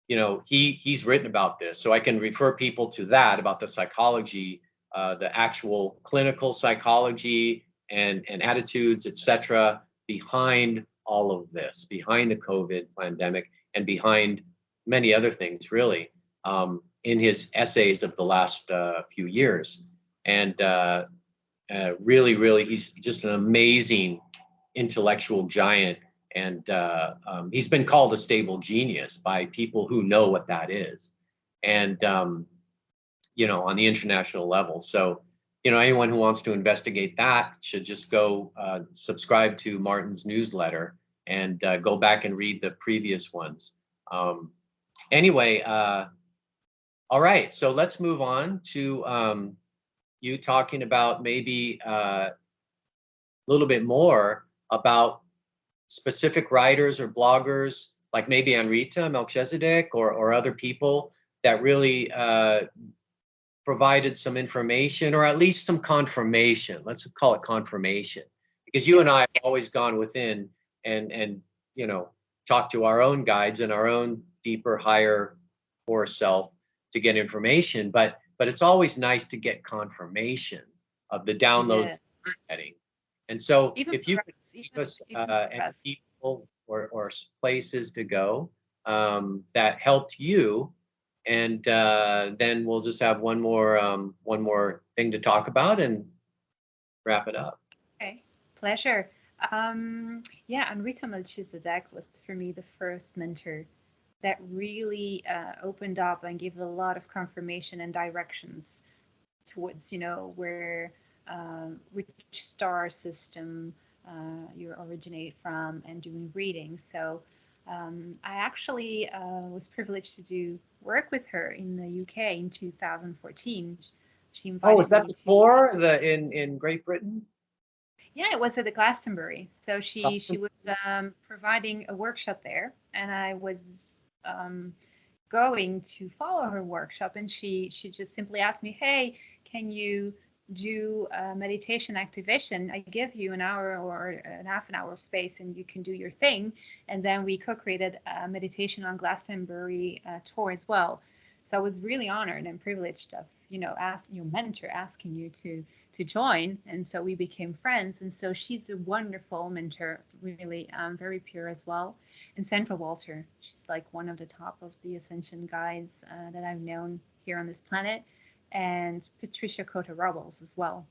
you know, he's written about this. So I can refer people to that, about the psychology, the actual clinical psychology and attitudes, etc., behind all of this, behind the COVID pandemic, and behind many other things, really, in his essays of the last few years. And really, really, he's just an amazing intellectual giant. And he's been called a stable genius by people who know what that is. And, you know, on the international level. So, you know, anyone who wants to investigate that should just go subscribe to Martin's newsletter and go back and read the previous ones. Anyway, all right, so let's move on to you talking about maybe a little bit more about specific writers or bloggers, like maybe Anrita Melchizedek or other people that really provided some information, or at least some confirmation. Let's call it confirmation, because you and I have always gone within and you know, talked to our own guides and our own deeper, higher core self to get information. But it's always nice to get confirmation of the downloads Yes. we're getting. And so Even if you for could us, give us even for any us. people or places to go that helped you, and then we'll just have one more thing to talk about and wrap it up. Okay, pleasure. Yeah, and Rita Melchizedek was for me the first mentor that really opened up and gave a lot of confirmation and directions towards, you know, where which star system you originate from, and doing readings. So I actually was privileged to do work with her in the UK in 2014. She Oh, is invited that me the to. tour in Great Britain? Yeah, it was at the Glastonbury. So she Awesome. was providing a workshop there, and I was um, going to follow her workshop, and she just simply asked me, "Hey, can you do a meditation activation? I give you an hour or an half an hour of space, and you can do your thing." And then we co-created a meditation on Glastonbury tour as well. So I was really honored and privileged of, you know, ask your mentor asking you to join, and so we became friends. And so she's a wonderful mentor, really very pure as well. And Sandra Walter, she's like one of the top of the ascension guides that I've known here on this planet, and Patricia Cota Robles as well.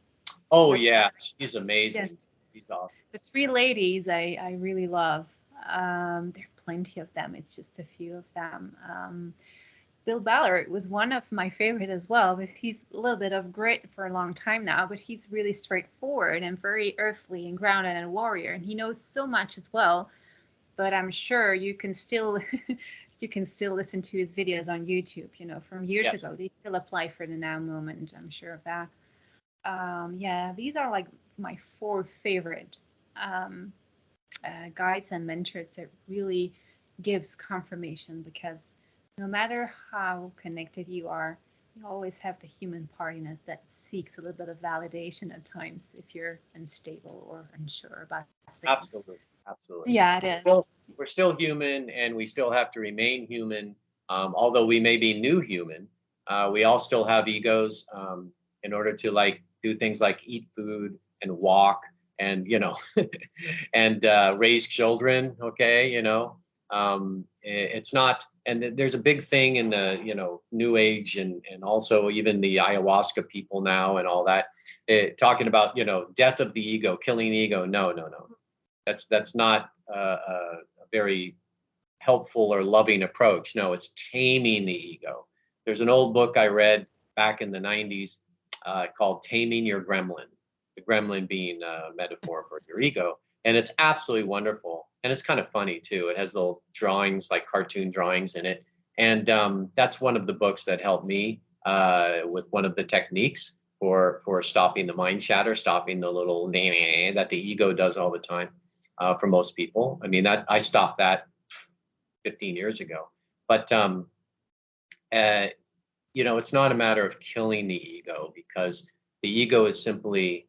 Oh We're yeah, partners. she's Yes, amazing. She's awesome. the three ladies I really love. There are plenty of them. It's just a few of them. Bill Ballard was one of my favorite as well, but he's a little bit of grit for a long time now, but he's really straightforward and very earthly and grounded and warrior, and he knows so much as well. But I'm sure you can still you can still listen to his videos on YouTube, you know, from years Yes. ago. They still apply for the now moment. I'm sure of that. Yeah, these are like my four favorite um, guides and mentors that really gives confirmation, because no matter how connected you are, you always have the human part in us that seeks a little bit of validation at times if you're unstable or unsure about things. Absolutely, absolutely. Yeah, it We're is. still, we're still human, and we still have to remain human. Although we may be new human, we all still have egos. In order to like do things like eat food and walk, and you know, and raise children. Okay, you know, it's not. And there's a big thing in the, you know, New Age, and also even the ayahuasca people now and all that, talking about, you know, death of the ego, killing the ego. No, no, no, that's not a very helpful or loving approach. No, it's taming the ego. There's an old book I read back in the 90s called Taming Your Gremlin, the gremlin being a metaphor for your ego. And it's absolutely wonderful. And it's kind of funny too. It has little drawings, like cartoon drawings in it. And that's one of the books that helped me with one of the techniques for stopping the mind chatter, stopping the little that the ego does all the time. for most people. I mean, that I stopped that 15 years ago. But uh, it's not a matter of killing the ego, because the ego is simply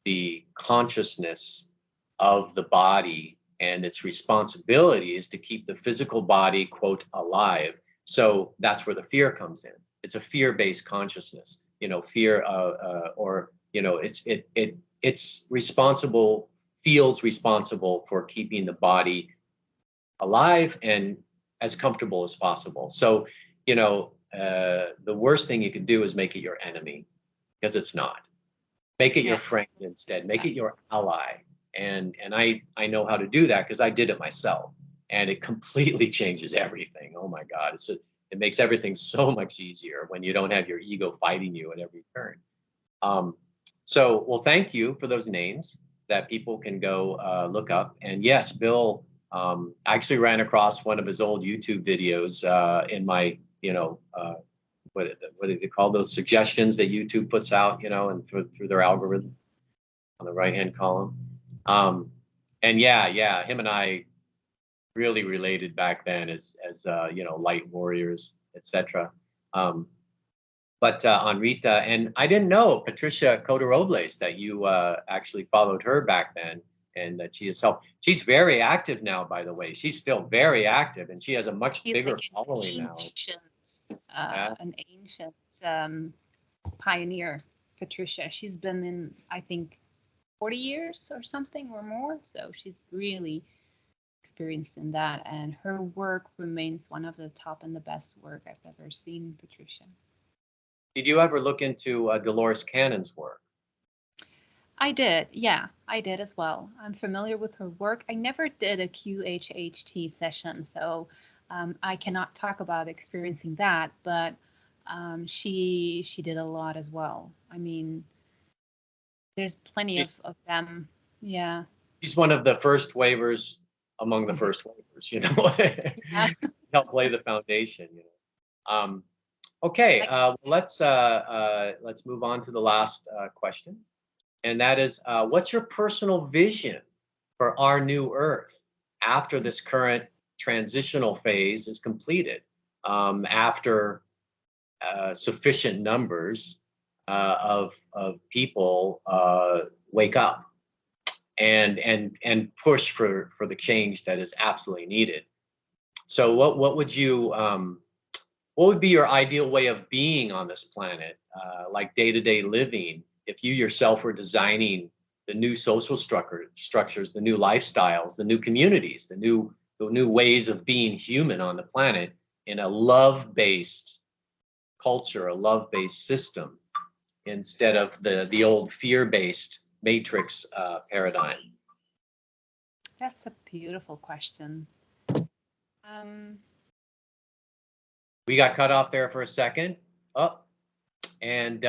the consciousness of the body, and its responsibility is to keep the physical body, quote, alive. So that's where the fear comes in. It's a fear-based consciousness, fear, or it's responsible, feels responsible for keeping the body alive and as comfortable as possible. So, the worst thing you can do is make it your enemy, because it's not. Make it your Yes. friend instead. Make Yeah. it your ally. And I know how to do that because I did it myself, and it completely changes everything. Oh my God, it makes everything so much easier when you don't have your ego fighting you at every turn. Um, well, thank you for those names that people can go look up. And yes, Bill actually ran across one of his old YouTube videos in my, what do they call those suggestions that YouTube puts out, and through their algorithms on the right-hand column. Um, and yeah, him and I really related back then as light warriors, etc. But on Rita, and I didn't know, Patricia Cota-Robles, that you actually followed her back then, and that she has helped. She's very active now, by the way. She's still very active, and she has a much He's bigger like following now. Yeah. an ancient pioneer, Patricia. She's been in, I think, 40 years or something or more. So she's really experienced in that. And her work remains one of the top and the best work I've ever seen, Patricia. Did you ever look into Dolores Cannon's work? I did, yeah, I did as well. I'm familiar with her work. I never did a QHHT session, so I cannot talk about experiencing that, but she did a lot as well. I mean, there's plenty She's, of them. Yeah. she's one of the first waivers among the first waivers, Yeah. help lay the foundation, Okay, Like, let's move on to the last question, and that is, what's your personal vision for our new Earth after this current transitional phase is completed? After sufficient numbers of people wake up and push for the change that is absolutely needed. So, what would be your ideal way of being on this planet, like day-to-day living, if you yourself were designing the new social structures, the new lifestyles, the new communities, the new ways of being human on the planet in a love-based culture, a love-based system, instead of the old fear-based matrix paradigm? that's a beautiful question. Um, We got cut off there for a second. Oh, and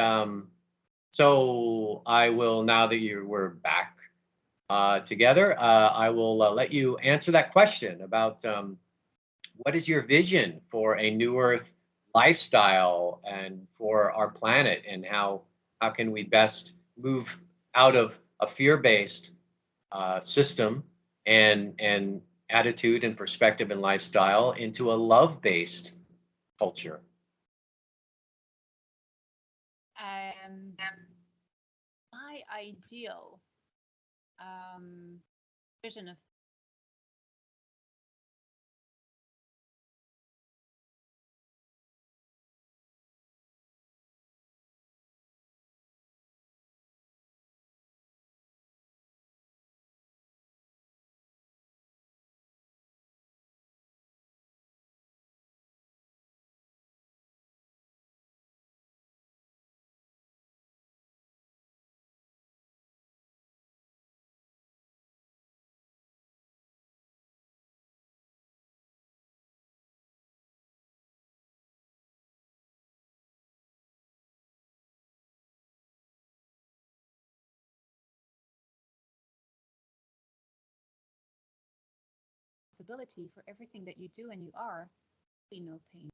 so I will, now that we're back together, I will let you answer that question about what is your vision for a new Earth lifestyle and for our planet, and how can we best move out of a fear-based system and attitude and perspective and lifestyle into a love-based culture. um, my ideal vision of responsibility for everything that you do and you are, be no pain,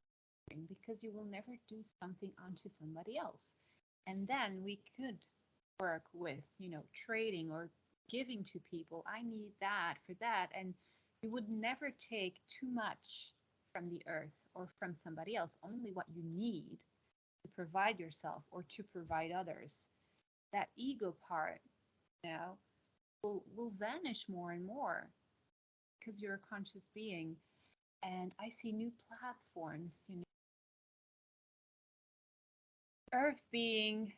because you will never do something onto somebody else. And then we could work with, trading or giving to people. I need that for that. And you would never take too much from the earth or from somebody else, only what you need to provide yourself or to provide others. That ego part, you know, will vanish more and more because you're a conscious being. And I see new platforms, Earth being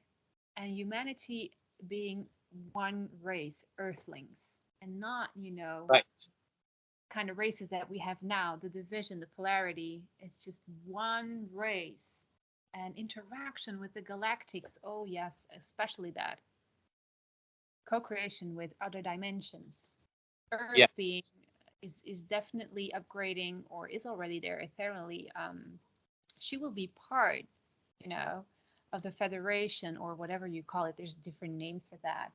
and humanity being one race, Earthlings, and not, Right. kind of races that we have now, the division, the polarity. It's just one race and interaction with the galactics. Oh, yes, especially that co creation with other dimensions. Earth being Yes. is definitely upgrading or is already there ethereally. She will be part, you know, of the federation or whatever you call it. There's different names for that,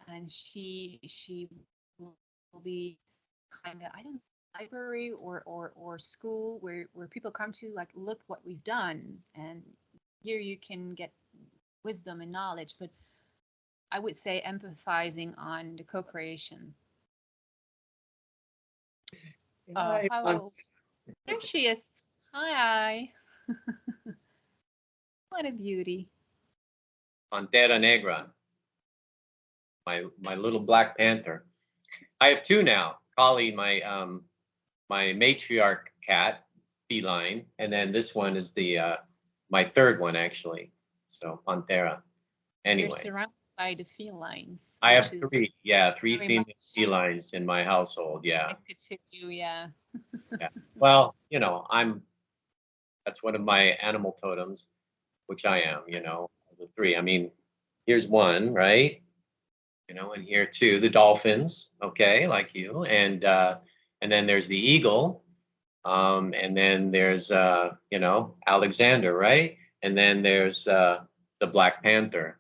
and she will be kind of, I don't know, library or school where people come to, like, look what we've done, and here you can get wisdom and knowledge. But I would say empathizing on the co-creation. Hi, How there she is. Hi. What a beauty. Pantera Negra, my little Black Panther. I have two now. Collie, my matriarch cat, feline, and then this one is the my third one actually. So Pantera. You're Anyway, surrounded by the felines, I which have is three. Yeah, three very much female felines in my household. Yeah, connected to you. Yeah. yeah. Well, that's one of my animal totems, which I am. The three. I mean, here's one, right? And here too, the dolphins. Okay, like you, and then there's the eagle. And then there's Alexander, right? And then there's the Black Panther,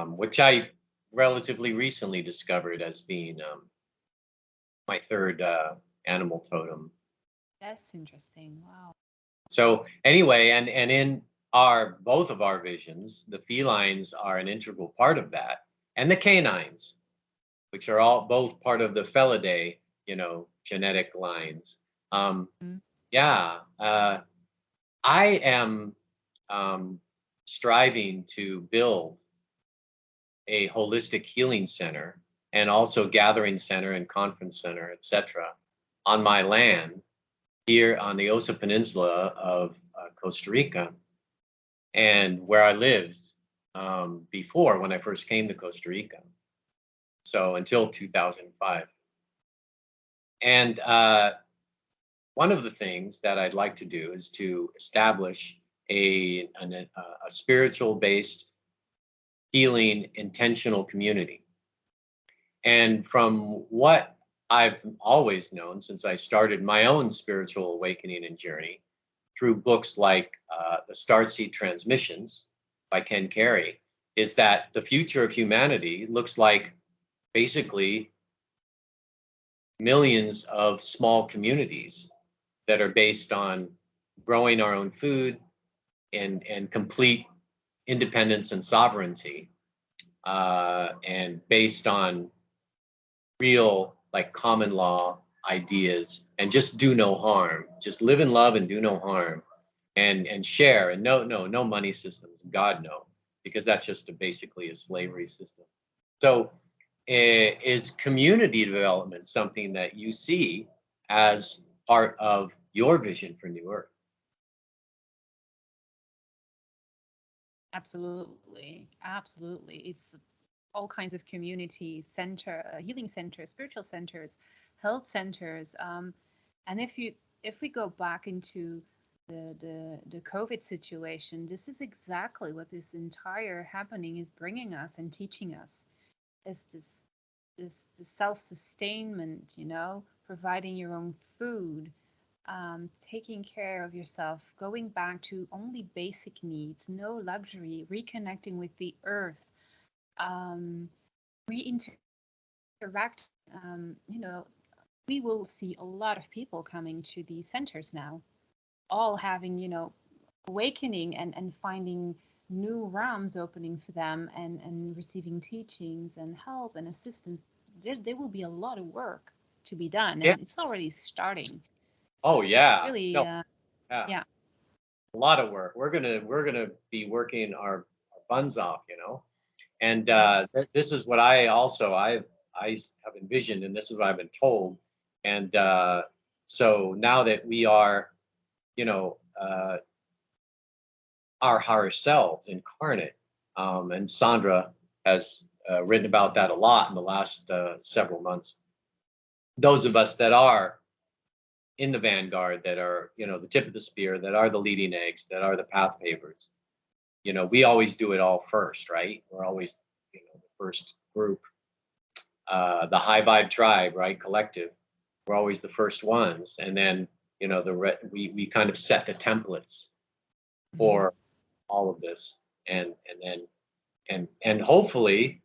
which I relatively recently discovered as being my third animal totem. That's interesting. Wow. So anyway, and in our both of our visions, the felines are an integral part of that, and the canines, which are all both part of the Felidae, genetic lines. Um, Mm. yeah, I am um, striving to build a holistic healing center and also gathering center and conference center, etc., on my land here on the Osa Peninsula of Costa Rica, and where I lived before when I first came to Costa Rica. So until 2005. And one of the things that I'd like to do is to establish a spiritual based healing intentional community. And from what I've always known since I started my own spiritual awakening and journey through books like The Starseed Transmissions by Ken Carey, is that the future of humanity looks like basically millions of small communities that are based on growing our own food and complete independence and sovereignty, and based on real, like, common law ideas, and just do no harm, just live in love and do no harm, and share, and no money systems, God no, because that's just basically a slavery system. So is community development something that you see as part of your vision for New Earth? Absolutely. Absolutely. It's all kinds of community center, healing centers, spiritual centers, health centers. And if we go back into the COVID situation, this is exactly what this entire happening is bringing us and teaching us. Is this self-sustainment, providing your own food, taking care of yourself, going back to only basic needs, no luxury, reconnecting with the earth, um, reinteract. You know, we will see a lot of people coming to these centers now, all having, awakening and finding new realms opening for them and receiving teachings and help and assistance there will be a lot of work to be done, and it's Yes. already starting. Oh It's yeah. really, No. Yeah. yeah. A lot of work. We're gonna be working our buns off, And Mhm. this is what I have envisioned, and this is what I've been told. And so now that we are, you know, our higher selves incarnate, and Sandra has written about that a lot in the last several months. Those of us that are in the vanguard, that are, the tip of the spear, that are the leading eggs, that are the path pavers, we always do it all first, right? We're always, the first group, the high vibe tribe, right? Collective. We're always the first ones, and then we kind of set the templates Mhm. for all of this, and then and hopefully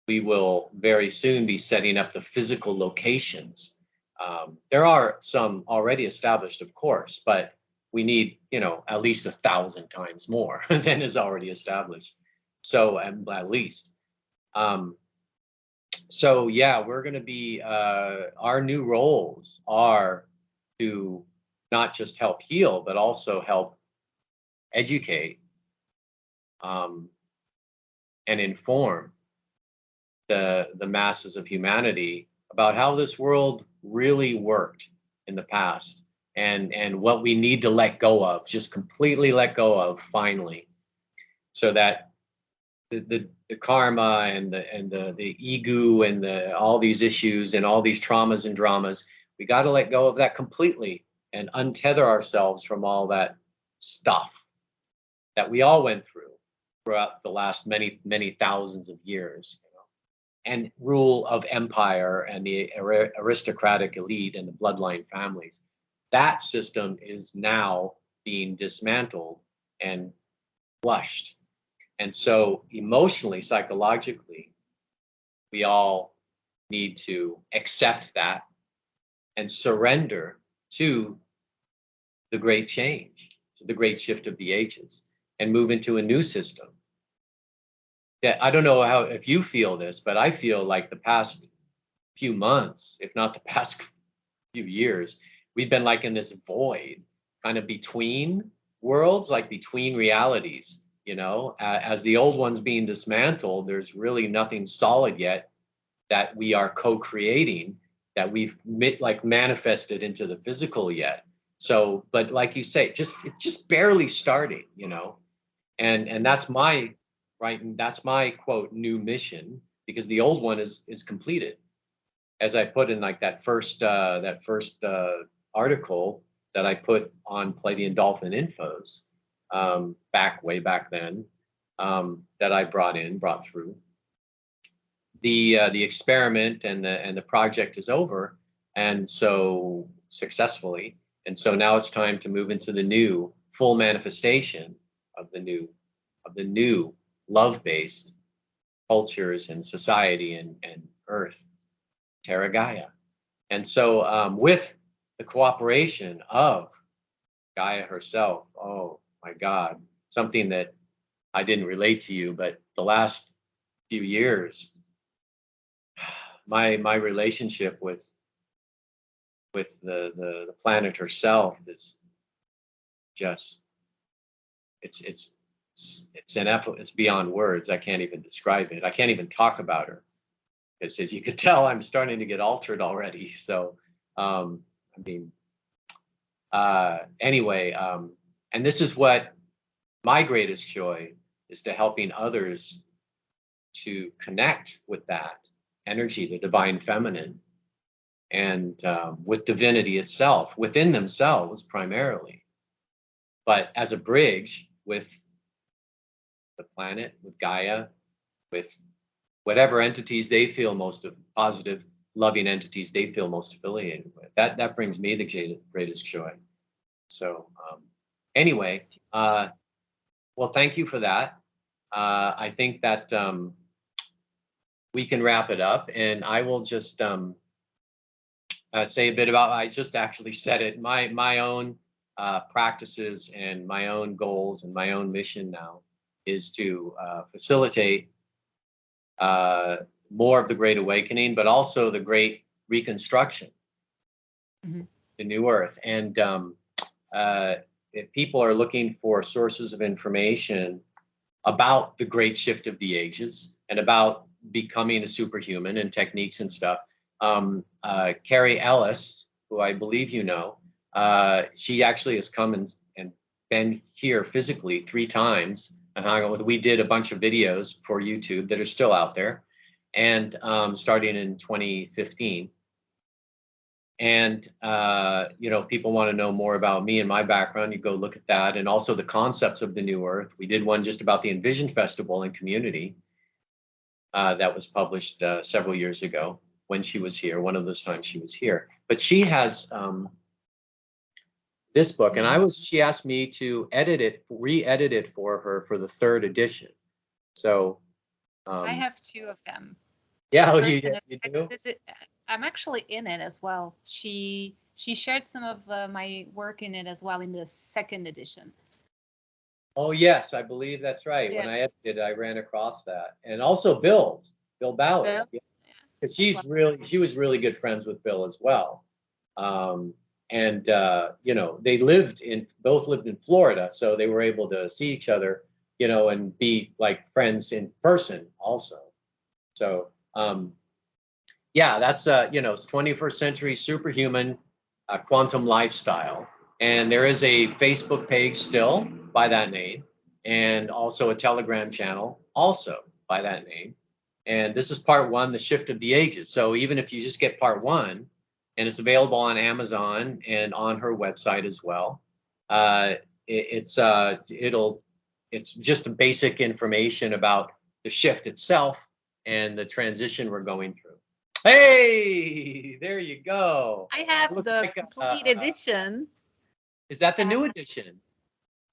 we will very soon be setting up the physical locations. There are some already established, of course, but we need, at least 1,000 times more than is already established. So, at least. Um, so yeah, we're going to be, our new roles are to not just help heal, but also help educate, um, and inform the masses of humanity about how this world really worked in the past, and what we need to let go of, just completely let go of finally, so that the karma and the ego and the all these issues and all these traumas and dramas, we got to let go of that completely and untether ourselves from all that stuff that we all went through throughout the last many thousands of years, and rule of empire and the aristocratic elite and the bloodline families. That system is now being dismantled and flushed. And so, emotionally, psychologically, we all need to accept that and surrender to the great change, to the great shift of the ages, and move into a new system. Yeah, I don't know how if you feel this, but I feel like the past few months, if not the past few years, we've been like in this void, kind of between worlds, like between realities. As the old one's being dismantled, there's really nothing solid yet that we are co-creating, that we've like manifested into the physical yet. So, but like you say, it's just barely starting, and Yeah. that's my right, and that's my quote new mission, because the old one is completed, as I put in like that first article that I put on Palladian Dolphin Infos, way back then, that I brought through. The experiment and the project is over, and so successfully, and so now it's time to move into the new full manifestation of the new love-based cultures and society and Earth, Terra Gaia. And so, with the cooperation of Gaia herself, oh my God, something that I didn't relate to you, but the last few years, my relationship with the planet herself is just it's beyond words. I can't even describe it. I can't even talk about her, because as you could tell, I'm starting to get altered already. So, I mean, anyway, and this is what my greatest joy is, to helping others to connect with that energy, the divine feminine, and with divinity itself within themselves primarily, but as a bridge with the planet, with Gaia, with whatever entities they feel most of positive, loving entities they feel most affiliated with. That brings me the greatest joy. So, anyway, well, thank you for that. I think that, we can wrap it up, and I will just, say a bit about. I just actually said it. My own practices and my own goals and my own mission now is to facilitate more of the Great Awakening, but also the Great Reconstruction, the New Earth. And if people are looking for sources of information about the Great Shift of the Ages and about becoming a superhuman and techniques and stuff, Carrie Ellis, who I believe you know, she actually has come and been here physically 3 times and hung out with. We did a bunch of videos for YouTube that are still out there, and starting in 2015. And you know, people want to know more about me and my background, you go look at that, and also the concepts of the New Earth. We did one just about the Envision Festival and community that was published several years ago when she was here, one of those times she was here. But she has this book, and she asked me to re-edit it for her for the 3rd edition. So I have 2 of them. Yeah, you do? I'm actually in it as well. She shared some of my work in it as well in the 2nd edition. Oh yes, I believe that's right. Yeah. When I edited, I ran across that, and also Bill Ballard, because she was really good friends with Bill as well. And you know, both lived in Florida, so they were able to see each other, you know, and be like friends in person also. So yeah, that's you know, it's 21st century superhuman quantum lifestyle, and there is a Facebook page still by that name, and also a Telegram channel also by that name. And this is part 1, the shift of the ages. So even if you just get part 1, and it's available on Amazon and on her website as well, it's just a basic information about the shift itself and the transition we're going through. Hey, there you go. I have the complete edition. Is that the new edition?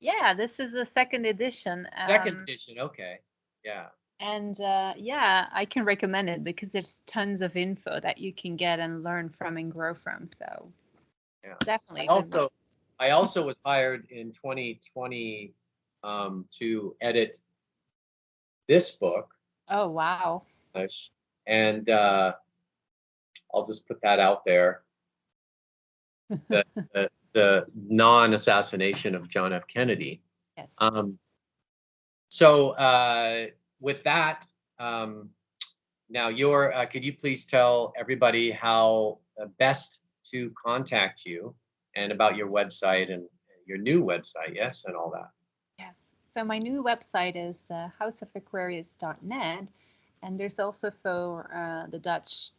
Yeah, this is the 2nd edition. 2nd edition, okay. Yeah. And yeah, I can recommend it because there's tons of info that you can get and learn from and grow from. So yeah, definitely. I also was hired in 2020 to edit this book. Oh wow. And I'll just put that out there. The non-assassination of John F. Kennedy. Yes. So with that, now could you please tell everybody how best to contact you and about your website and your new website, yes, and all that? Yes. So my new website is houseofaquarius.net, and there's also for the Dutch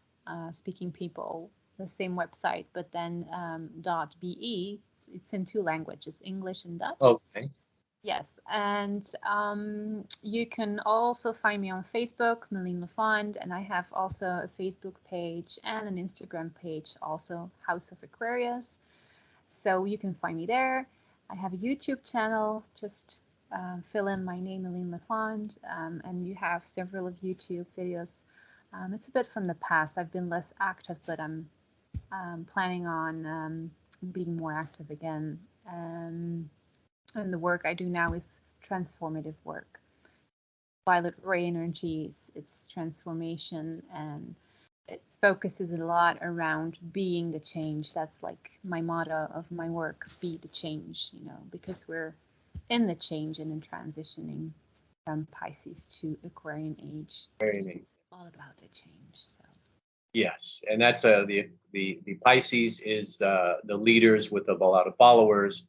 speaking people the same website, but then .be. It's in 2 languages, English and Dutch. Okay. Yes, and you can also find me on Facebook, Méline Lafont, and I have also a Facebook page and an Instagram page, also House of Aquarius. So you can find me there. I have a YouTube channel, just fill in my name, Méline Lafont, and you have several of YouTube videos. It's a bit from the past. I've been less active, but I'm planning on being more active again. And the work I do now is transformative work. Violet ray energies, it's transformation, and it focuses a lot around being the change. That's like my motto of my work, be the change, you know, because we're in the change and in transitioning from Pisces to Aquarian age. Very neat. All about the change. So. Yes, and that's the Pisces is the leaders with a lot of followers,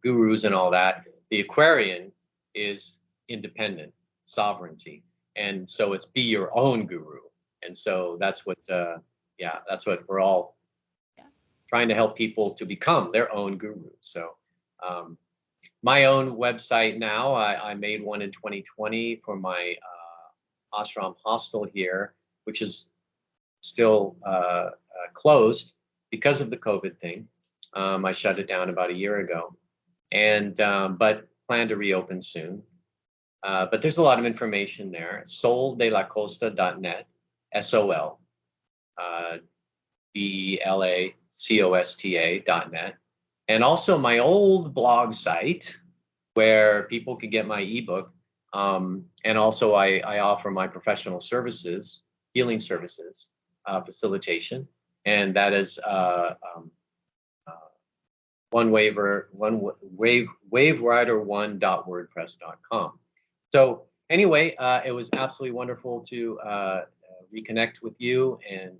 gurus and all that. The Aquarian is independent, sovereignty, and so it's be your own guru. And so that's what that's what we're all trying to help people to become their own guru. So my own website now, I made one in 2020 for my ashram hostel here, which is still closed because of the COVID thing. I shut it down about a year ago, and but plan to reopen soon. But there's a lot of information there. soldelacosta.net, SOL, DELACOSTA.net, and also my old blog site where people can get my ebook. And also I offer my professional services healing services facilitation, and that is waverider1.wordpress.com. So anyway, it was absolutely wonderful to reconnect with you and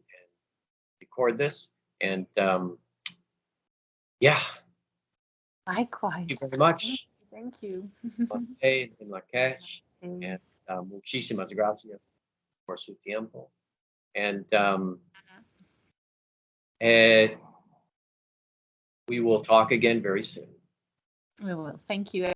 record this. And yeah, Likewise. thank you very much. Thank you. Namaste en Lakesh, and muchísimas gracias por su tiempo. And we will talk again very soon. We will. Thank you.